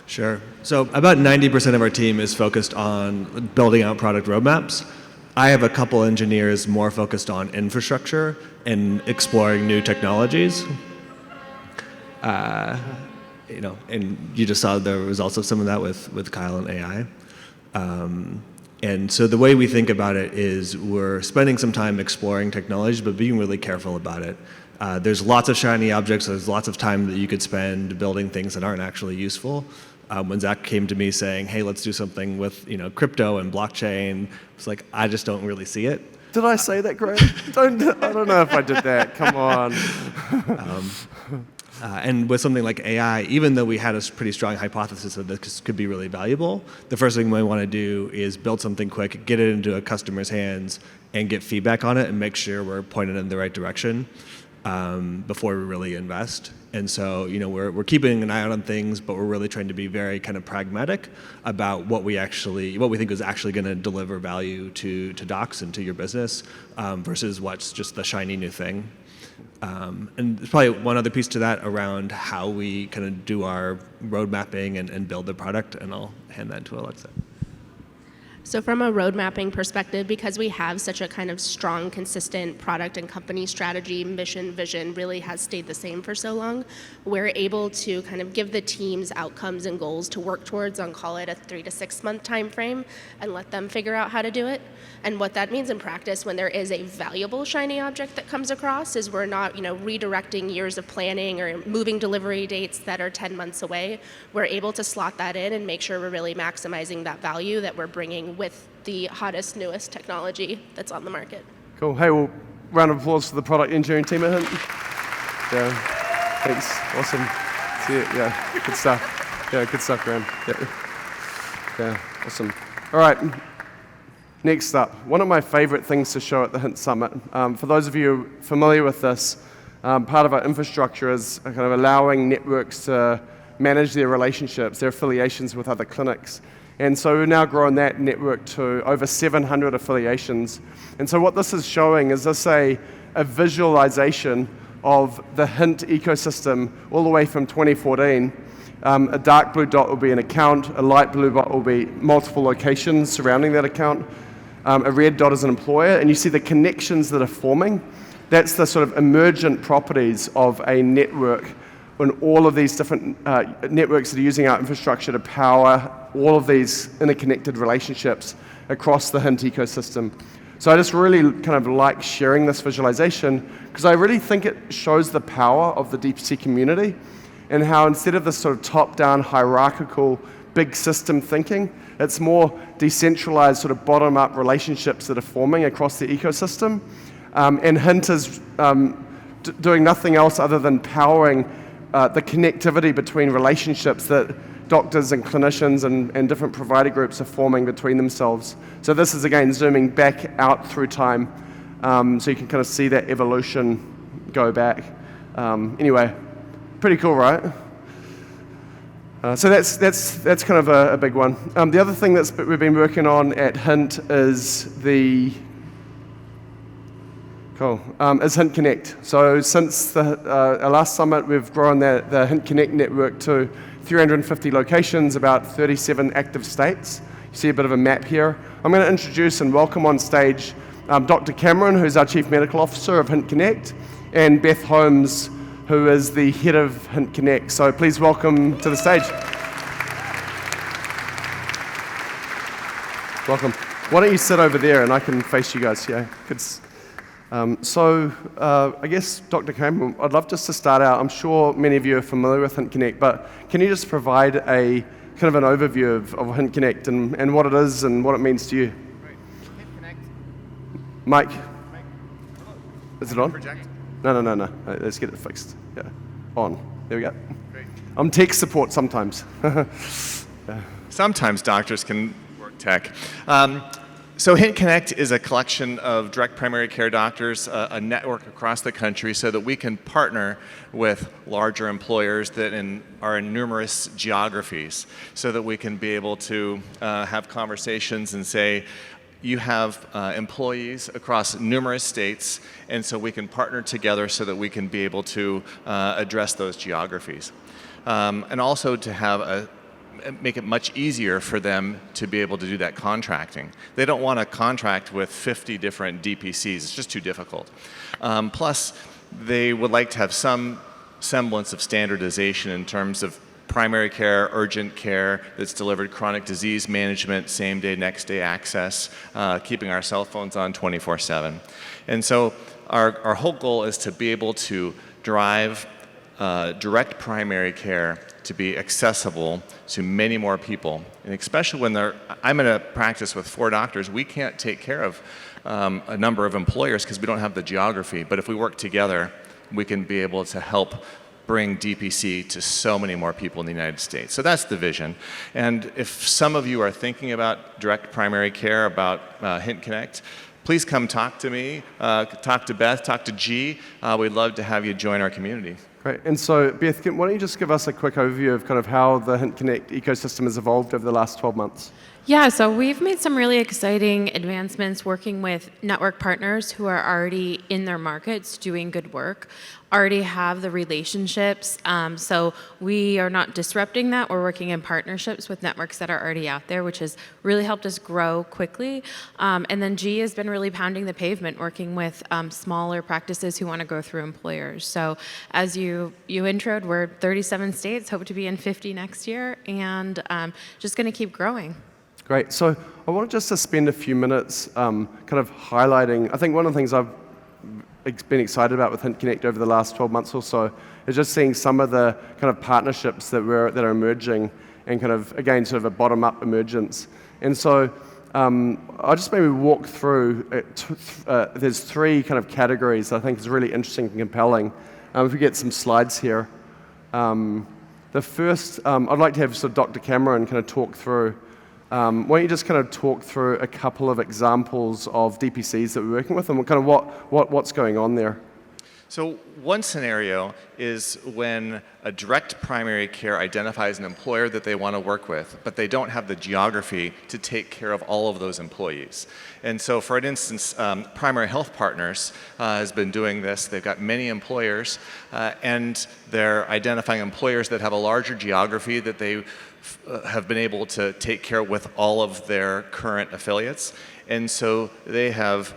Sure. So about 90% of our team is focused on building out product roadmaps. I have a couple engineers more focused on infrastructure and exploring new technologies. And you just saw the results of some of that with Kyle and AI. And so the way we think about it is we're spending some time exploring technologies, but being really careful about it. There's lots of shiny objects. There's lots of time that you could spend building things that aren't actually useful. When Zach came to me saying, hey, let's do something with crypto and blockchain, it's like, I just don't really see it. Did I say that, Graham? I don't know if I did that. Come on. And with something like AI, even though we had a pretty strong hypothesis that this could be really valuable, the first thing we want to do is build something quick, get it into a customer's hands, and get feedback on it and make sure we're pointed in the right direction before we really invest. And so, we're keeping an eye out on things, but we're really trying to be very kind of pragmatic about what we think is actually going to deliver value to docs and to your business versus what's just the shiny new thing. And there's probably one other piece to that around how we kind of do our road mapping and build the product, and I'll hand that to Alexa. So from a road mapping perspective, because we have such a kind of strong, consistent product and company strategy, mission, vision really has stayed the same for so long, we're able to kind of give the teams outcomes and goals to work towards on, call it a 3 to 6 month time frame, and let them figure out how to do it. And what that means in practice when there is a valuable shiny object that comes across is we're not, redirecting years of planning or moving delivery dates that are 10 months away. We're able to slot that in and make sure we're really maximizing that value that we're bringing with the hottest, newest technology that's on the market. Cool. Hey, well, round of applause for the product engineering team at Hint. Yeah, thanks. Awesome. See it. Yeah, good stuff. Yeah, good stuff, Graham. Yeah, awesome. All right. Next up, one of my favorite things to show at the Hint Summit. For those of you familiar with this, part of our infrastructure is kind of allowing networks to manage their relationships, their affiliations with other clinics. And so we've now grown that network to over 700 affiliations. And so what this is showing is a visualization of the Hint ecosystem all the way from 2014. A dark blue dot will be an account, a light blue dot will be multiple locations surrounding that account. A red dot is an employer, and you see the connections that are forming. That's the sort of emergent properties of a network when all of these different networks that are using our infrastructure to power all of these interconnected relationships across the Hint ecosystem. So I just really kind of like sharing this visualization because I really think it shows the power of the DPC community and how instead of this sort of top-down hierarchical big system thinking, it's more decentralized sort of bottom-up relationships that are forming across the ecosystem. And Hint is doing nothing else other than powering the connectivity between relationships that doctors and clinicians and different provider groups are forming between themselves. So this is, again, zooming back out through time. So you can kind of see that evolution go back. Anyway, pretty cool, right? So that's kind of a big one. The other thing we've been working on at Hint is is Hint Connect. So since our last summit, we've grown the Hint Connect network to 350 locations, about 37 active states. You see a bit of a map here. I'm going to introduce and welcome on stage Dr. Cameron, who's our Chief Medical Officer of Hint Connect, and Beth Holmes, who is the head of Hint Connect. So please welcome to the stage. Welcome. Why don't you sit over there and I can face you guys, yeah? I guess, Dr. Cameron, I'd love just to start out. I'm sure many of you are familiar with Hint Connect, but can you just provide a kind of an overview of Hint Connect and what it is and what it means to you? Right. Hint Connect. Mike? Hello. Is it on? Project. No. Let's get it fixed. Yeah. On. There we go. Great. I'm tech support sometimes. Sometimes doctors can work tech. So Hint Connect is a collection of direct primary care doctors, a network across the country, so that we can partner with larger employers that are in numerous geographies, so that we can be able to have conversations and say, you have employees across numerous states, and so we can partner together so that we can be able to address those geographies. And also to make it much easier for them to be able to do that contracting. They don't want to contract with 50 different DPCs. It's just too difficult. Plus, they would like to have some semblance of standardization in terms of primary care, urgent care that's delivered, chronic disease management, same day, next day access, keeping our cell phones on 24/7. And so our whole goal is to be able to drive direct primary care to be accessible to many more people. And especially when I'm in a practice with 4 doctors, we can't take care of a number of employers because we don't have the geography. But if we work together, we can be able to help bring DPC to so many more people in the United States. So that's the vision. And if some of you are thinking about direct primary care, about Hint Connect, please come talk to me, talk to Beth, talk to G. We'd love to have you join our community. Great. And so, Beth, why don't you just give us a quick overview of kind of how the Hint Connect ecosystem has evolved over the last 12 months? Yeah, so we've made some really exciting advancements working with network partners who are already in their markets doing good work, already have the relationships. So we are not disrupting that. We're working in partnerships with networks that are already out there, which has really helped us grow quickly. And then G has been really pounding the pavement, working with smaller practices who want to go through employers. So as you introed, we're 37 states, hope to be in 50 next year, and just going to keep growing. Great. So I wanted just to spend a few minutes kind of highlighting, I think one of the things I've been excited about with Hint Connect over the last 12 months or so is just seeing some of the kind of partnerships that are emerging and kind of, again, sort of a bottom-up emergence. And so I'll just maybe walk through, there's 3 kind of categories that I think is really interesting and compelling. If we get some slides here. The first, I'd like to have sort of Dr. Cameron kind of talk through. Why don't you just kind of talk through a couple of examples of DPCs that we're working with and kind of what's going on there? So one scenario is when a direct primary care identifies an employer that they want to work with, but they don't have the geography to take care of all of those employees. And so for instance, Primary Health Partners has been doing this. They've got many employers, and they're identifying employers that have a larger geography that they have been able to take care with all of their current affiliates. And so they have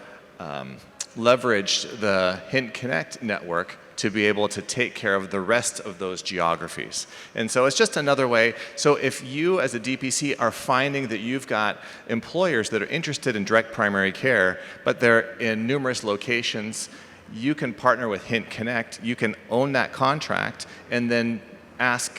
leveraged the Hint Connect network to be able to take care of the rest of those geographies. And so it's just another way. So if you as a DPC are finding that you've got employers that are interested in direct primary care, but they're in numerous locations, you can partner with Hint Connect. You can own that contract and then ask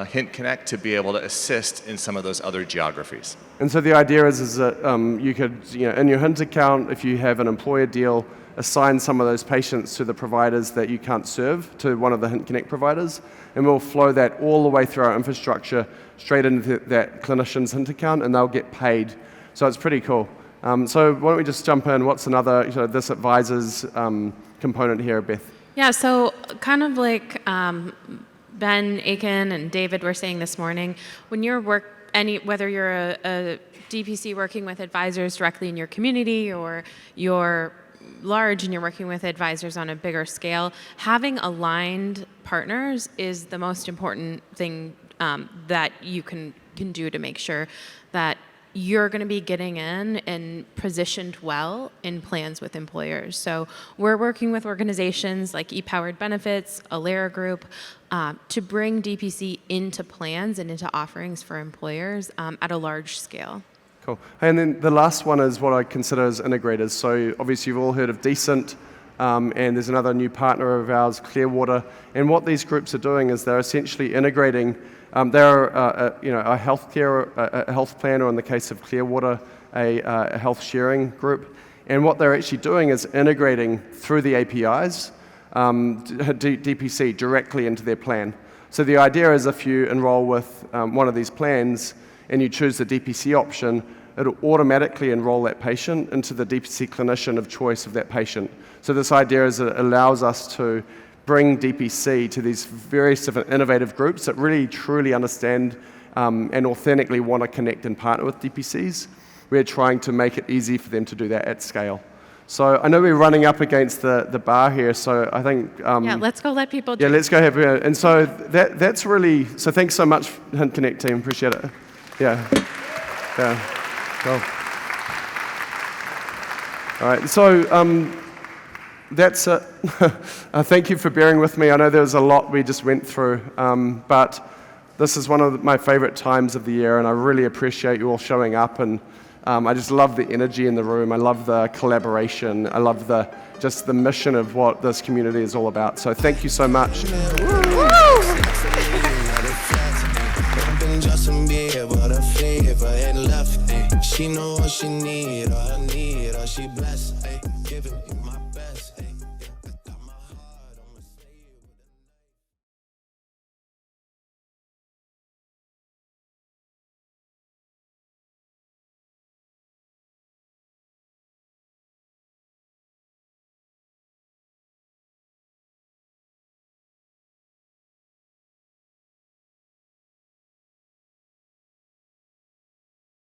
Hint Connect to be able to assist in some of those other geographies. And so the idea is that you could, in your Hint account, if you have an employer deal, assign some of those patients to the providers that you can't serve, to one of the Hint Connect providers, and we'll flow that all the way through our infrastructure straight into that clinician's Hint account, and they'll get paid. So it's pretty cool. So why don't we just jump in? What's another, this advisor's component here, Beth? Yeah, so kind of like Ben Aiken and David were saying this morning, when you're whether you're a DPC working with advisors directly in your community or you're large and you're working with advisors on a bigger scale, having aligned partners is the most important thing that you can do to make sure that you're going to be getting in and positioned well in plans with employers. So we're working with organizations like ePowered Benefits, Alera Group, to bring DPC into plans and into offerings for employers at a large scale. Cool. And then the last one is what I consider as integrators. So obviously you've all heard of Decent, and there's another new partner of ours, Clearwater. And what these groups are doing is they're essentially integrating. They're a healthcare, a health plan, or in the case of Clearwater, a health sharing group. And what they're actually doing is integrating through the APIs DPC directly into their plan. So the idea is if you enroll with one of these plans and you choose the DPC option, it'll automatically enroll that patient into the DPC clinician of choice of that patient. So this idea is it allows us to bring DPC to these various different innovative groups that really truly understand and authentically want to connect and partner with DPCs. We're trying to make it easy for them to do that at scale. So I know we're running up against the bar here, so I think... yeah, let's go let people drink. Yeah, let's go have it. And so that's really... So thanks so much, Hint Connect team, appreciate it. Yeah, cool. All right, so that's it. Thank you for bearing with me. I know there was a lot we just went through, but this is one of my favorite times of the year, and I really appreciate you all showing up, and I just love the energy in the room. I love the collaboration. I love just the mission of what this community is all about. So thank you so much. She know what she need, all I need, all she blessed.